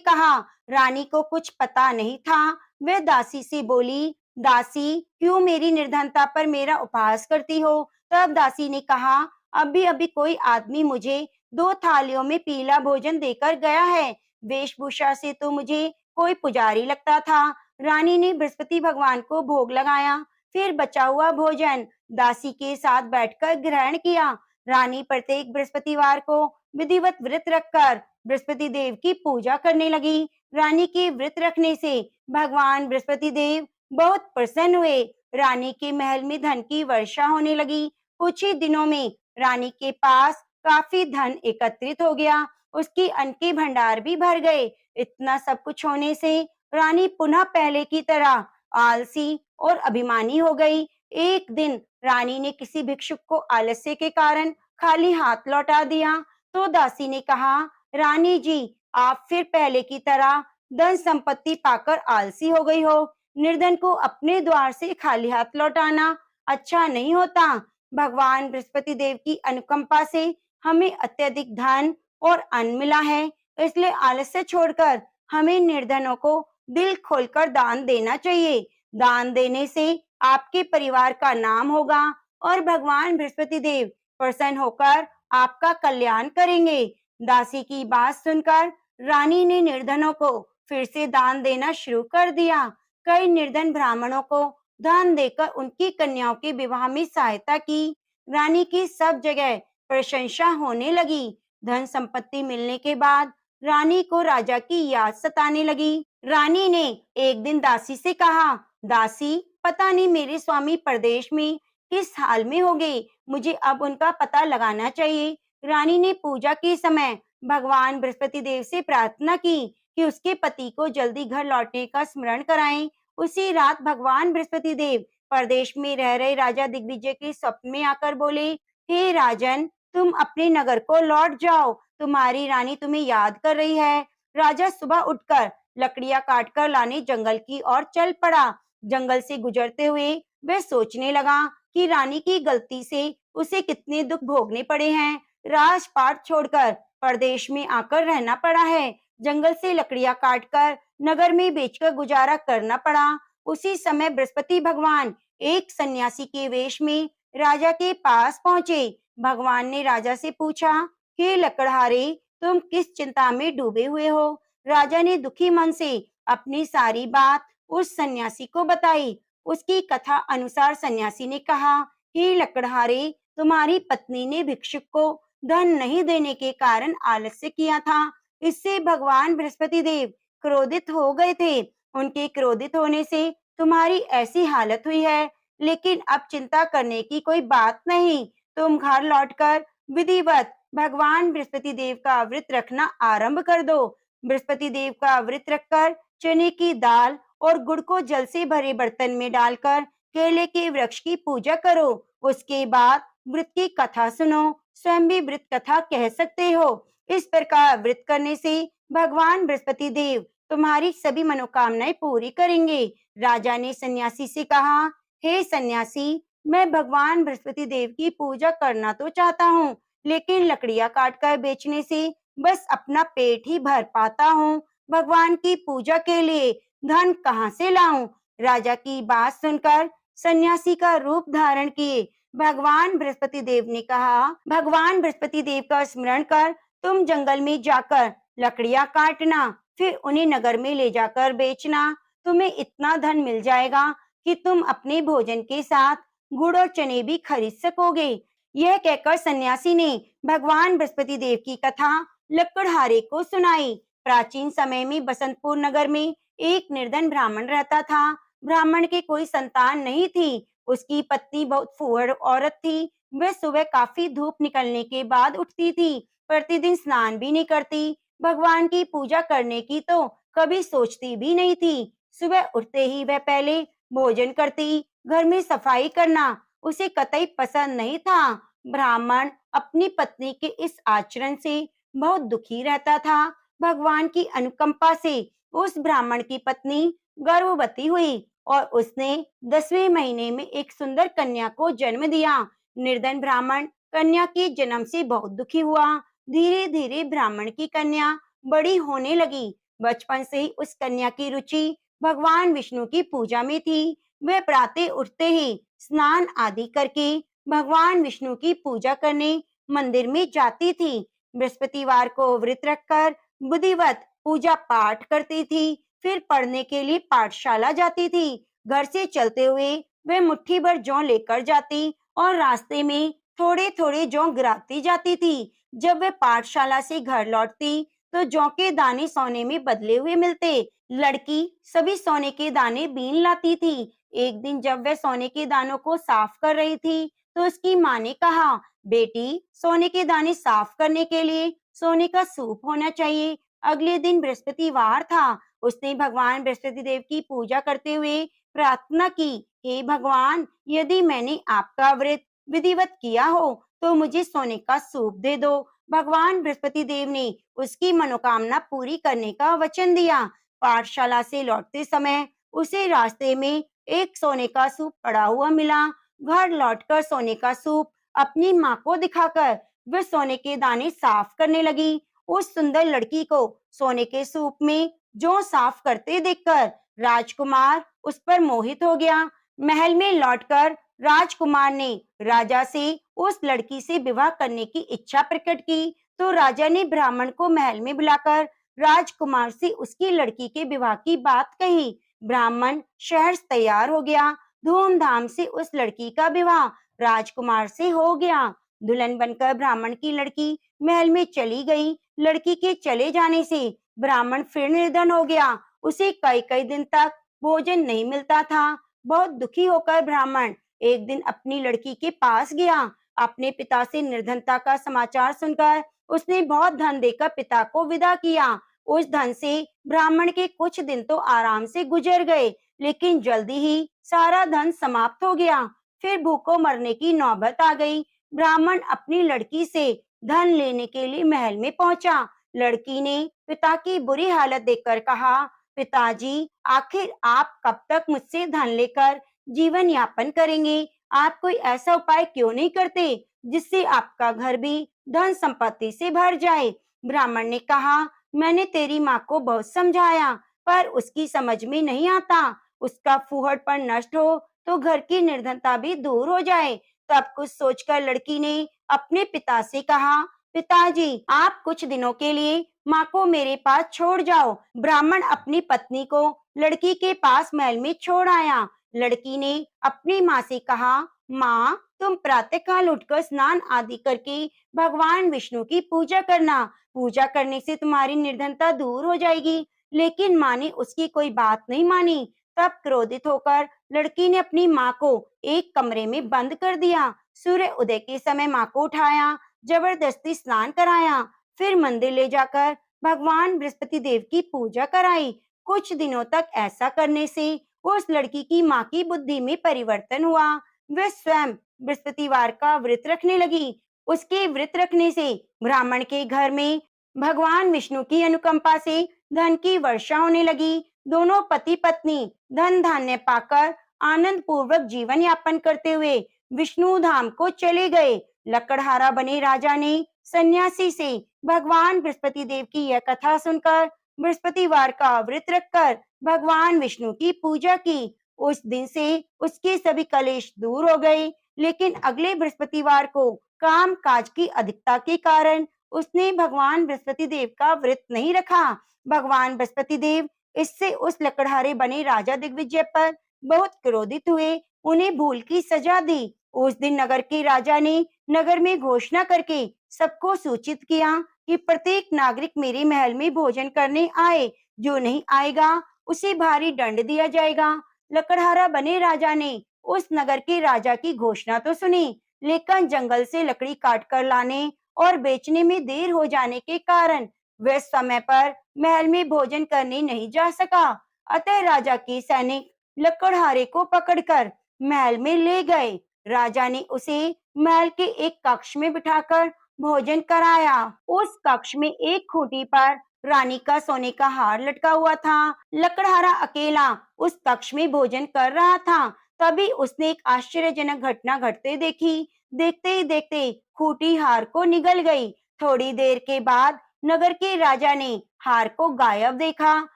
कहा। रानी को कुछ पता नहीं था। वह दासी से बोली, दासी क्यों मेरी निर्धनता पर मेरा उपहास करती हो? तब दासी ने कहा, अभी अभी कोई आदमी मुझे 2 थालियों में पीला भोजन देकर गया है। वेशभूषा से तो मुझे कोई पुजारी लगता था। रानी ने बृहस्पति भगवान को भोग लगाया, फिर बचा हुआ भोजन दासी के साथ बैठकर ग्रहण किया। रानी प्रत्येक बृहस्पतिवार को विधिवत व्रत रखकर बृहस्पति देव की पूजा करने लगी। रानी के व्रत रखने से भगवान बृहस्पति देव बहुत प्रसन्न हुए। रानी के महल में धन की वर्षा होने लगी। कुछ ही दिनों में रानी के पास काफी धन एकत्रित हो गया। उसकी अन्न के भंडार भी भर गए। इतना सब कुछ होने से रानी पुनः पहले की तरह आलसी और अभिमानी हो गई। एक दिन रानी ने किसी भिक्षुक को आलस्य के कारण खाली हाथ लौटा दिया तो दासी ने कहा, रानी जी, आप फिर पहले की तरह धन संपत्ति पाकर आलसी हो गई हो। निर्धन को अपने द्वार से खाली हाथ लौटाना अच्छा नहीं होता। भगवान बृहस्पति देव की अनुकंपा से हमें अत्यधिक धन और अन्न मिला है, इसलिए आलस्य छोड़कर हमें निर्धनों को दिल खोलकर दान देना चाहिए। दान देने से आपके परिवार का नाम होगा और भगवान बृहस्पति देव प्रसन्न होकर आपका कल्याण करेंगे। दासी की बात सुनकर रानी ने निर्धनों को फिर से दान देना शुरू कर दिया। कई निर्धन ब्राह्मणों को धन देकर उनकी कन्याओं के विवाह में सहायता की। रानी की सब जगह प्रशंसा होने लगी। धन संपत्ति मिलने के बाद रानी को राजा की याद सताने लगी। रानी ने एक दिन दासी से कहा, दासी, पता नहीं मेरे स्वामी परदेश में किस हाल में हो गए, मुझे अब उनका पता लगाना चाहिए। रानी ने पूजा के समय भगवान बृहस्पति देव से प्रार्थना की कि उसके पति को जल्दी घर लौटने का स्मरण कराएं। उसी रात भगवान बृहस्पति देव परदेश में रह रहे राजा दिग्विजय के स्वप्न में आकर बोले, हे राजन, तुम अपने नगर को लौट जाओ, तुम्हारी रानी तुम्हें याद कर रही है। राजा सुबह उठकर लकड़ियां काटकर लाने जंगल की ओर चल पड़ा। जंगल से गुजरते हुए वह सोचने लगा कि रानी की गलती से उसे कितने दुख भोगने पड़े हैं। राजपाट छोड़कर परदेश में आकर रहना पड़ा है। जंगल से लकड़ियां काटकर नगर में बेचकर गुजारा करना पड़ा। उसी समय बृहस्पति भगवान एक सन्यासी के वेश में राजा के पास पहुंचे। भगवान ने राजा से पूछा, हे लकड़हारे, तुम किस चिंता में डूबे हुए हो? राजा ने दुखी मन से अपनी सारी बात उस सन्यासी को बताई। उसकी कथा अनुसार सन्यासी ने कहा, हे लकड़हारे, तुम्हारी पत्नी ने भिक्षुक को धन नहीं देने के कारण आलस्य किया था। इससे भगवान बृहस्पति देव क्रोधित हो गए थे। उनके क्रोधित होने से तुम्हारी ऐसी हालत हुई है। लेकिन अब चिंता करने की कोई बात नहीं। तुम घर लौटकर विधिवत भगवान बृहस्पति देव का व्रत रखना आरंभ कर दो। बृहस्पति देव का व्रत रखकर चने की दाल और गुड़ को जल से भरे बर्तन में डालकर केले के वृक्ष की पूजा करो। उसके बाद व्रत की कथा सुनो। स्वयं भी व्रत कथा कह सकते हो। इस प्रकार व्रत करने से भगवान बृहस्पति देव तुम्हारी सभी मनोकामनाएं पूरी करेंगे। राजा ने सन्यासी से कहा, हे सन्यासी, मैं भगवान बृहस्पति देव की पूजा करना तो चाहता हूँ, लेकिन लकड़ियां काटकर बेचने से बस अपना पेट ही भर पाता हूँ। भगवान की पूजा के लिए धन कहाँ से लाऊं? राजा की बात सुनकर सन्यासी का रूप धारण किए भगवान बृहस्पति देव ने कहा, भगवान बृहस्पति देव का स्मरण कर तुम जंगल में जाकर लकड़ियां काटना, फिर उन्हें नगर में ले जाकर बेचना। तुम्हें इतना धन मिल जाएगा कि तुम अपने भोजन के साथ गुड़ और चने भी खरीद सकोगे। यह कहकर सन्यासी ने भगवान बृहस्पति देव की कथा लकड़हारे को सुनाई। प्राचीन समय में बसंतपुर नगर में एक निर्धन ब्राह्मण रहता था। ब्राह्मण के कोई संतान नहीं थी। उसकी पत्नी बहुत फूहड़ औरत थी। वह सुबह काफी धूप निकलने के बाद उठती थी। प्रतिदिन स्नान भी नहीं करती। भगवान की पूजा करने की तो कभी सोचती भी नहीं थी। सुबह उठते ही वह पहले भोजन करती। घर में सफाई करना उसे कतई पसंद नहीं था। ब्राह्मण अपनी पत्नी के इस आचरण से बहुत दुखी रहता था। भगवान की अनुकंपा से उस ब्राह्मण की पत्नी गर्भवती हुई और उसने 10वें महीने में एक सुंदर कन्या को जन्म दिया। निर्धन ब्राह्मण कन्या के जन्म से बहुत दुखी हुआ। धीरे धीरे ब्राह्मण की कन्या बड़ी होने लगी। बचपन से ही उस कन्या की रुचि भगवान विष्णु की पूजा में थी। वह प्रातः उठते ही स्नान आदि करके भगवान विष्णु की पूजा करने मंदिर में जाती थी। बृहस्पतिवार को व्रत रखकर विधिवत पूजा पाठ करती थी। फिर पढ़ने के लिए पाठशाला जाती थी। घर से चलते हुए वह मुट्ठी भर जौ लेकर जाती और रास्ते में थोड़े थोड़े जौ गिराती जाती थी। जब वह पाठशाला से घर लौटती तो जौ के दाने सोने में बदले हुए मिलते। लड़की सभी सोने के दाने बीन लाती थी। एक दिन जब वह सोने के दानों को साफ कर रही थी तो उसकी माँ ने कहा, बेटी, सोने के दाने साफ करने के लिए सोने का सूप होना चाहिए। अगले दिन बृहस्पतिवार था। उसने भगवान बृहस्पति देव की पूजा करते हुए प्रार्थना की, हे भगवान, यदि मैंने आपका व्रत विधिवत किया हो तो मुझे सोने का सूप दे दो। भगवान बृहस्पति देव ने उसकी मनोकामना पूरी करने का वचन दिया। पाठशाला से लौटते समय उसे रास्ते में एक सोने का सूप पड़ा हुआ मिला। घर लौटकर सोने का सूप अपनी माँ को दिखाकर वह सोने के दाने साफ करने लगी। उस सुंदर लड़की को सोने के सूप में जौ साफ करते देखकर राजकुमार उस पर मोहित हो गया। महल में लौटकर राजकुमार ने राजा से उस लड़की से विवाह करने की इच्छा प्रकट की। तो राजा ने ब्राह्मण को महल में बुलाकर राजकुमार से उसकी लड़की के विवाह की बात कही। ब्राह्मण शहर से तैयार हो गया। धूमधाम से उस लड़की का विवाह राजकुमार से हो गया। दुल्हन बनकर ब्राह्मण की लड़की महल में चली गई। लड़की के चले जाने से ब्राह्मण फिर निर्धन हो गया। उसे कई कई दिन तक भोजन नहीं मिलता था। बहुत दुखी होकर ब्राह्मण एक दिन अपनी लड़की के पास गया। अपने पिता से निर्धनता का समाचार सुनकर उसने बहुत धन देकर पिता को विदा किया। उस धन से ब्राह्मण के कुछ दिन तो आराम से गुजर गए, लेकिन जल्दी ही सारा धन समाप्त हो गया। फिर भूखों मरने की नौबत आ गई। ब्राह्मण अपनी लड़की से धन लेने के लिए महल में पहुंचा। लड़की ने पिता की बुरी हालत देखकर कहा, पिताजी, आखिर आप कब तक मुझसे धन लेकर जीवन यापन करेंगे? आप कोई ऐसा उपाय क्यों नहीं करते जिससे आपका घर भी धन संपत्ति से भर जाए? ब्राह्मण ने कहा, मैंने तेरी माँ को बहुत समझाया, पर उसकी समझ में नहीं आता। उसका फूहड़पन नष्ट हो तो घर की निर्धनता भी दूर हो जाए। तब कुछ सोचकर लड़की ने अपने पिता से कहा, पिताजी, आप कुछ दिनों के लिए माँ को मेरे पास छोड़ जाओ। ब्राह्मण अपनी पत्नी को लड़की के पास महल में छोड़ आया। लड़की ने अपनी माँ से कहा, माँ, तुम प्रातःकाल उठकर स्नान आदि करके भगवान विष्णु की पूजा करना। पूजा करने से तुम्हारी निर्धनता दूर हो जाएगी। लेकिन माँ ने उसकी कोई बात नहीं मानी। तब क्रोधित होकर लड़की ने अपनी माँ को एक कमरे में बंद कर दिया। सूर्य उदय के समय माँ को उठाया, जबरदस्ती स्नान कराया, फिर मंदिर ले जाकर भगवान बृहस्पति देव की पूजा कराई। कुछ दिनों तक ऐसा करने से उस लड़की की माँ की बुद्धि में परिवर्तन हुआ। वह स्वयं बृहस्पतिवार का व्रत रखने लगी। उसके व्रत रखने से ब्राह्मण के घर में भगवान विष्णु की अनुकंपा से धन की वर्षा होने लगी। दोनों पति पत्नी धन धान्य पाकर आनंद पूर्वक जीवन यापन करते हुए विष्णु धाम को चले गए। लकड़हारा बने राजा ने सन्यासी से भगवान बृहस्पति देव की यह कथा सुनकर बृहस्पतिवार का व्रत रखकर भगवान विष्णु की पूजा की। उस दिन से उसके सभी कलेश दूर हो गए। लेकिन अगले बृहस्पतिवार को काम काज की अधिकता के कारण उसने भगवान बृहस्पति देव का व्रत नहीं रखा। भगवान बृहस्पति देव इससे उस लकड़हारे बने राजा दिग्विजय पर बहुत क्रोधित हुए, उन्हें भूल की सजा दी। उस दिन नगर के राजा ने नगर में घोषणा करके सबको सूचित किया कि प्रत्येक नागरिक मेरे महल में भोजन करने आए। जो नहीं आएगा उसे भारी दंड दिया जाएगा। लकड़हारा बने राजा ने उस नगर के राजा की घोषणा तो सुनी, लेकिन जंगल से लकड़ी काट कर लाने और बेचने में देर हो जाने के कारण वह समय पर महल में भोजन करने नहीं जा सका। अतः राजा के सैनिक लकड़हारे को पकड़कर महल में ले गए। राजा ने उसे महल के एक कक्ष में बिठाकर भोजन कराया। उस कक्ष में एक खूंटी पर रानी का सोने का हार लटका हुआ था। लकड़हारा अकेला उस कक्ष में भोजन कर रहा था। तभी उसने एक आश्चर्यजनक घटना घटते देखी। देखते ही देखते खूंटी हार को निगल गई। थोड़ी देर के बाद नगर के राजा ने हार को गायब देखा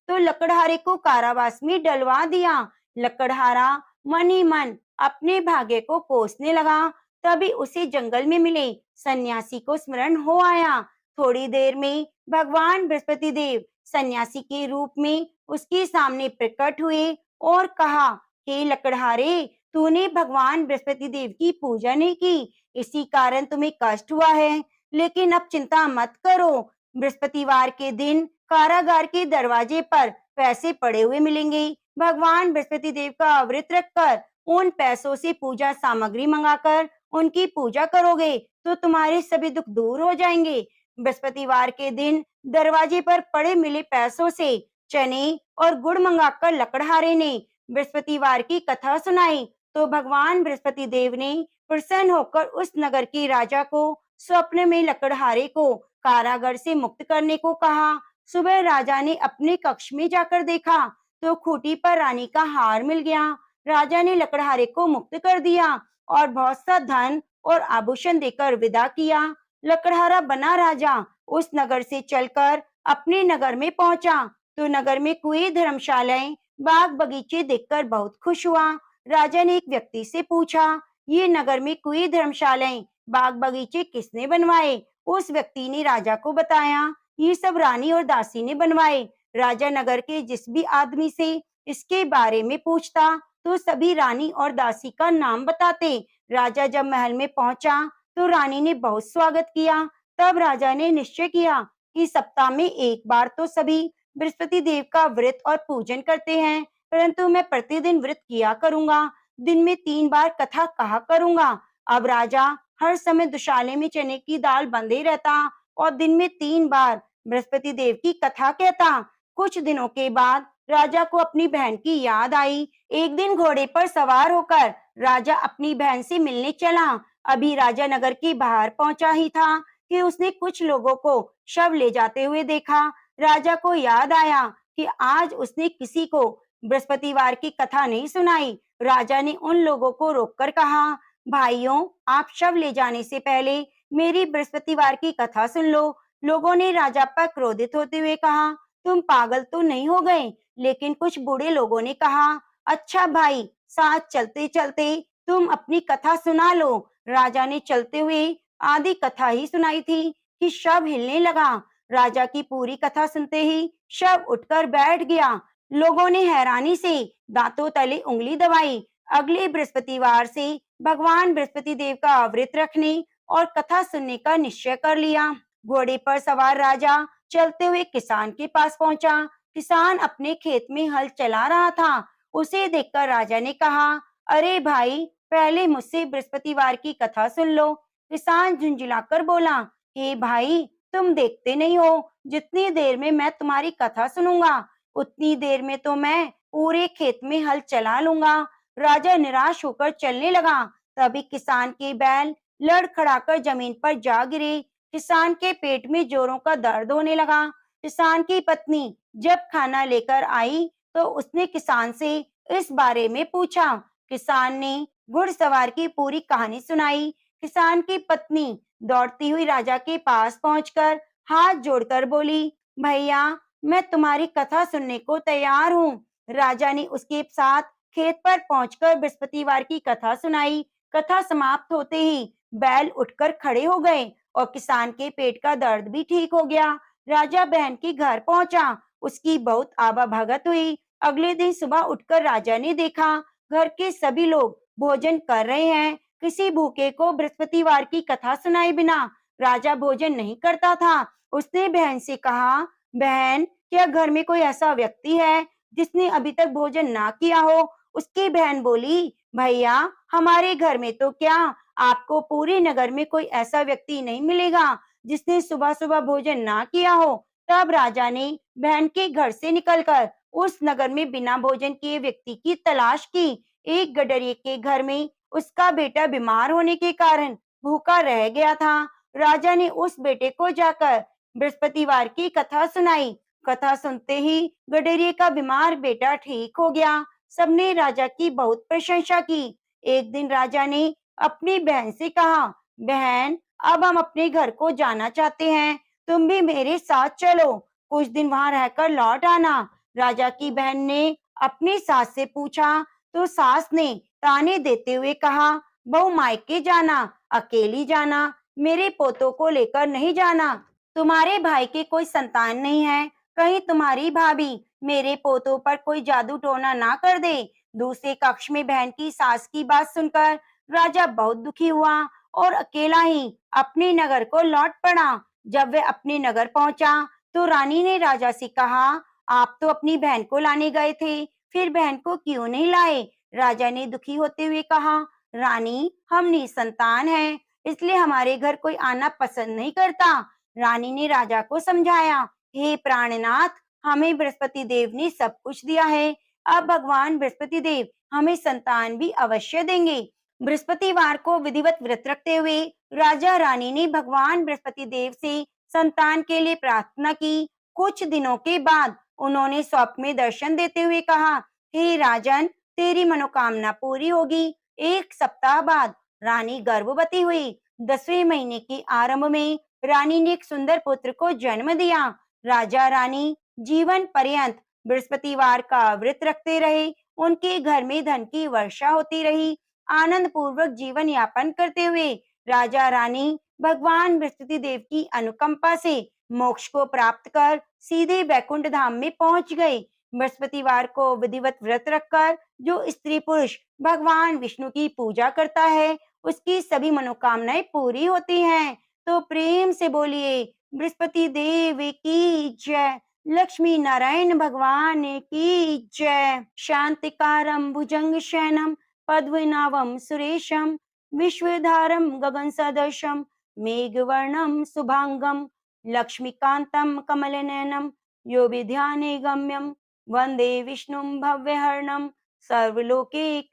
तो लकड़हारे को कारावास में डलवा दिया। लकड़हारा मन ही मन अपने भाग्य को कोसने लगा। तभी उसे जंगल में मिले सन्यासी को स्मरण हो आया। थोड़ी देर में भगवान बृहस्पति देव सन्यासी के रूप में उसके सामने प्रकट हुए और कहा, हे लकड़हारे, तूने भगवान बृहस्पति देव की पूजा नहीं की, इसी कारण तुम्हें कष्ट हुआ है। लेकिन अब चिंता मत करो, बृहस्पतिवार के दिन कारागार के दरवाजे पर पैसे पड़े हुए मिलेंगे। भगवान बृहस्पति देव का व्रत रखकर उन पैसों से पूजा सामग्री मंगाकर उनकी पूजा करोगे तो तुम्हारे सभी दुख दूर हो जाएंगे। बृहस्पतिवार के दिन दरवाजे पर पड़े मिले पैसों से चने और गुड़ मंगाकर लकड़हारे ने बृहस्पतिवार की कथा सुनाई तो भगवान बृहस्पति देव ने प्रसन्न होकर उस नगर के राजा को स्वप्न में लकड़हारे को कारागार से मुक्त करने को कहा। सुबह राजा ने अपने कक्ष में जाकर देखा तो खूंटी पर रानी का हार मिल गया। राजा ने लकड़हारे को मुक्त कर दिया और बहुत सा धन और आभूषण देकर विदा किया। लकड़हारा बना राजा उस नगर से चलकर अपने नगर में पहुंचा तो नगर में कुएं, धर्मशालाएं, बाग बगीचे देखकर बहुत खुश हुआ। राजा ने एक व्यक्ति से पूछा, ये नगर में कुएं, धर्मशालाएं, बाग बगीचे किसने बनवाए? उस व्यक्ति ने राजा को बताया, ये सब रानी और दासी ने बनवाए। राजा नगर के जिस भी आदमी से इसके बारे में पूछता तो सभी रानी और दासी का नाम बताते। राजा जब महल में पहुंचा तो रानी ने बहुत स्वागत किया। तब राजा ने निश्चय किया कि सप्ताह में एक बार तो सभी बृहस्पति देव का व्रत और पूजन करते हैं, परंतु मैं प्रतिदिन व्रत किया करूंगा, दिन में 3 बार कथा कहा करूंगा। अब राजा हर समय दुशाले में चने की दाल बंधे रहता और दिन में 3 बार बृहस्पति देव की कथा कहता। कुछ दिनों के बाद राजा को अपनी बहन की याद आई। एक दिन घोड़े पर सवार होकर राजा अपनी बहन से मिलने चला। अभी राजा नगर के बाहर पहुंचा ही था कि उसने कुछ लोगों को शव ले जाते हुए देखा। राजा को याद आया कि आज उसने किसी को बृहस्पतिवार की कथा नहीं सुनाई। राजा ने उन लोगों को रोककर कहा, भाइयों, आप शव ले जाने से पहले मेरी बृहस्पतिवार की कथा सुन लो। लोगों ने राजा पर क्रोधित होते हुए कहा, तुम पागल तो नहीं हो गए? लेकिन कुछ बूढ़े लोगों ने कहा, अच्छा भाई, साथ चलते चलते तुम अपनी कथा सुना लो। राजा ने चलते हुए आधी कथा ही सुनाई थी कि शव हिलने लगा। राजा की पूरी कथा सुनते ही शव उठकर बैठ गया। लोगों ने हैरानी से दांतों तले उंगली दबाई। अगले बृहस्पतिवार से भगवान बृहस्पति देव का व्रत रखने और कथा सुनने का निश्चय कर लिया। घोड़े पर सवार राजा चलते हुए किसान के पास पहुंचा। किसान अपने खेत में हल चला रहा था। उसे देखकर राजा ने कहा, अरे भाई, पहले मुझसे बृहस्पतिवार की कथा सुन लो। किसान झुंझुलाकर बोला, हे भाई, तुम देखते नहीं हो, जितनी देर में मैं तुम्हारी कथा सुनूंगा उतनी देर में तो मैं पूरे खेत में हल चला लूंगा। राजा निराश होकर चलने लगा। तभी किसान के बैल लड़खड़ाकर जमीन पर जा गिरे। किसान के पेट में जोरों का दर्द होने लगा। किसान की पत्नी जब खाना लेकर आई तो उसने किसान से इस बारे में पूछा। किसान ने घुड़सवार की पूरी कहानी सुनाई। किसान की पत्नी दौड़ती हुई राजा के पास पहुंचकर हाथ जोड़कर बोली, भैया, मैं तुम्हारी कथा सुनने को तैयार हूँ। राजा ने उसके साथ खेत पर पहुंचकर बृहस्पतिवार की कथा सुनाई। कथा समाप्त होते ही बैल उठकर खड़े हो गए और किसान के पेट का दर्द भी ठीक हो गया। राजा बहन के घर पहुंचा। उसकी बहुत आवाभगत हुई। अगले दिन सुबह उठकर राजा ने देखा घर के सभी लोग भोजन कर रहे हैं। किसी भूखे को बृहस्पतिवार की कथा सुनाए बिना राजा भोजन नहीं करता था। उसने बहन से कहा, बहन, क्या घर में कोई ऐसा व्यक्ति है जिसने अभी तक भोजन ना किया हो? उसकी बहन बोली, भैया, हमारे घर में तो क्या, आपको पूरे नगर में कोई ऐसा व्यक्ति नहीं मिलेगा जिसने सुबह सुबह भोजन ना किया हो। तब राजा ने बहन के घर से निकलकर उस नगर में बिना भोजन किए व्यक्ति की तलाश की। एक गडरिये के घर में उसका बेटा बीमार होने के कारण भूखा रह गया था। राजा ने उस बेटे को जाकर बृहस्पतिवार की कथा सुनाई। कथा सुनते ही गडरिये का बीमार बेटा ठीक हो गया। सबने राजा की बहुत प्रशंसा की। एक दिन राजा ने अपनी बहन से कहा, बहन, अब हम अपने घर को जाना चाहते हैं, तुम भी मेरे साथ चलो, कुछ दिन वहां रहकर लौट आना। राजा की बहन ने अपनी सास से पूछा तो सास ने ताने देते हुए कहा, बहू, मायके जाना, अकेली जाना, मेरे पोतों को लेकर नहीं जाना। तुम्हारे भाई के कोई संतान नहीं है, कहीं तुम्हारी भाभी मेरे पोतों पर कोई जादू टोना ना कर दे। दूसरे कक्ष में बहन की सास की बात सुनकर राजा बहुत दुखी हुआ और अकेला ही अपने नगर को लौट पड़ा। जब वह अपने नगर पहुंचा तो रानी ने राजा से कहा, आप तो अपनी बहन को लाने गए थे, फिर बहन को क्यों नहीं लाए? राजा ने दुखी होते हुए कहा, रानी, हम निसंतान हैं, इसलिए हमारे घर कोई आना पसंद नहीं करता। रानी ने राजा को समझाया, हे प्राणनाथ, हमें बृहस्पति देव ने सब कुछ दिया है, अब भगवान बृहस्पति देव हमें संतान भी अवश्य देंगे। बृहस्पतिवार को विधिवत व्रत रखते हुए राजा रानी ने भगवान बृहस्पति देव से संतान के लिए प्रार्थना की। कुछ दिनों के बाद उन्होंने स्वप्न में दर्शन देते हुए कहा, हे राजन, तेरी मनोकामना पूरी होगी। एक सप्ताह बाद रानी गर्भवती हुई। 10वें महीने के आरंभ में रानी ने एक सुंदर पुत्र को जन्म दिया। राजा रानी जीवन पर्यंत बृहस्पतिवार का व्रत रखते रहे। उनके घर में धन की वर्षा होती रही। आनंद पूर्वक जीवन यापन करते हुए राजा रानी भगवान बृहस्पति देव की अनुकंपा से मोक्ष को प्राप्त कर सीधे बैकुंठ धाम में पहुंच गए। बृहस्पतिवार को विधिवत व्रत रखकर जो स्त्री पुरुष भगवान विष्णु की पूजा करता है उसकी सभी मनोकामनाएं पूरी होती हैं। तो प्रेम से बोलिए बृहस्पति देव की जय, लक्ष्मी नारायण भगवान की जय। शांतिकारं भुजंग शयनम पद्मनाभं सुरेशम विश्वधारं गगन सदृशम मेघवर्णं शुभांगम लक्ष्मीकान्तं कमलनयनं यो विध्याने गम्यं वंदे विष्णुं भव्यहरणं सर्वलोकैकनाथम।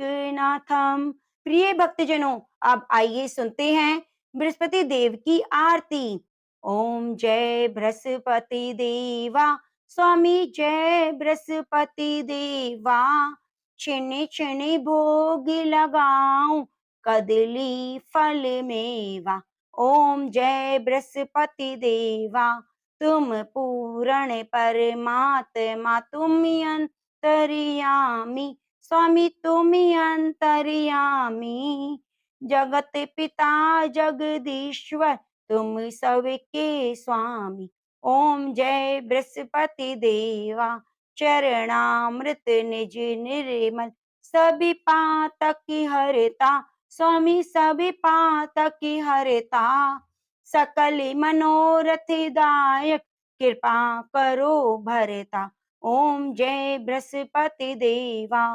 प्रिय भक्तजनों, अब आइए सुनते हैं बृहस्पति देव की आरती। ओम जय बृहस्पति देवा, स्वामी जय बृहस्पति देवा, छिने छिने भोग लगाऊं कदली फल मेवा। ओम जय बृहस्पति देवा, तुम पूर्ण परमात्मा, तुम अंतर्यामी, स्वामी तुम अंतर्यामी, जगत पिता जगदीश्वर तुम सबके स्वामी। ओम जय बृहस्पति देवा, चरणामृत निज निर्मल, सभी पातक की हरता, स्वामी सभी पातक की हरता, सकल मनोरथ दायक कृपा करो भरता। ओम जय बृहस्पति देवा,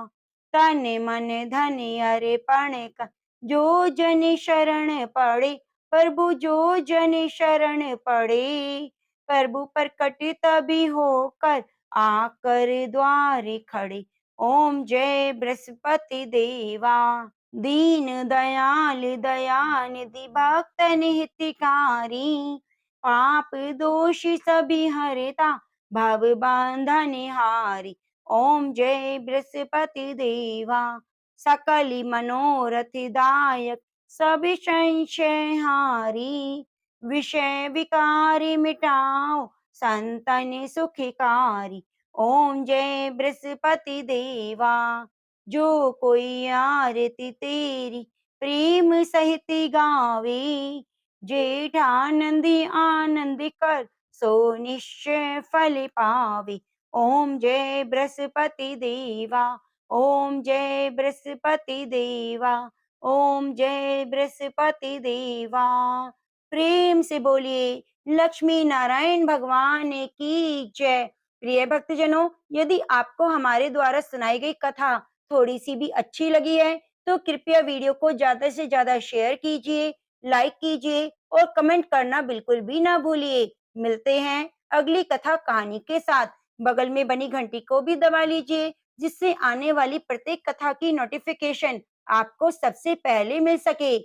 तन मन धन अर्पण कर, जो जन शरण पड़े प्रभु, जो जन शरण पड़े प्रभु, प्रकट तभी होकर आकर द्वारे खड़े। ओम जय बृहस्पति देवा, दीन दयाल दयानिधि भक्त हितकारी, पाप दोष सभी हरता भव बंधन हारी। ओम जय बृहस्पति देवा, सकल मनोरथ दायक सभी संशय हारी, विषय विकारी मिटाओ संतन सुखकारी। ओम जय बृहस्पति देवा, जो कोई आरती तेरी प्रेम सहित गावे, जेठानंदी आनंद कर सो निश्चय फल पावे। ओम जय बृहस्पति देवा, ओम जय बृहस्पति देवा, ओम जय बृहस्पति देवा। प्रेम से बोलिए लक्ष्मी नारायण भगवान की जय। प्रिय भक्तजनों, यदि आपको हमारे द्वारा सुनाई गई कथा थोड़ी सी भी अच्छी लगी है तो कृपया वीडियो को ज्यादा से ज्यादा शेयर कीजिए, लाइक कीजिए और कमेंट करना बिल्कुल भी ना भूलिए। मिलते हैं अगली कथा कहानी के साथ। बगल में बनी घंटी को भी दबा लीजिए, जिससे आने वाली प्रत्येक कथा की नोटिफिकेशन आपको सबसे पहले मिल सके।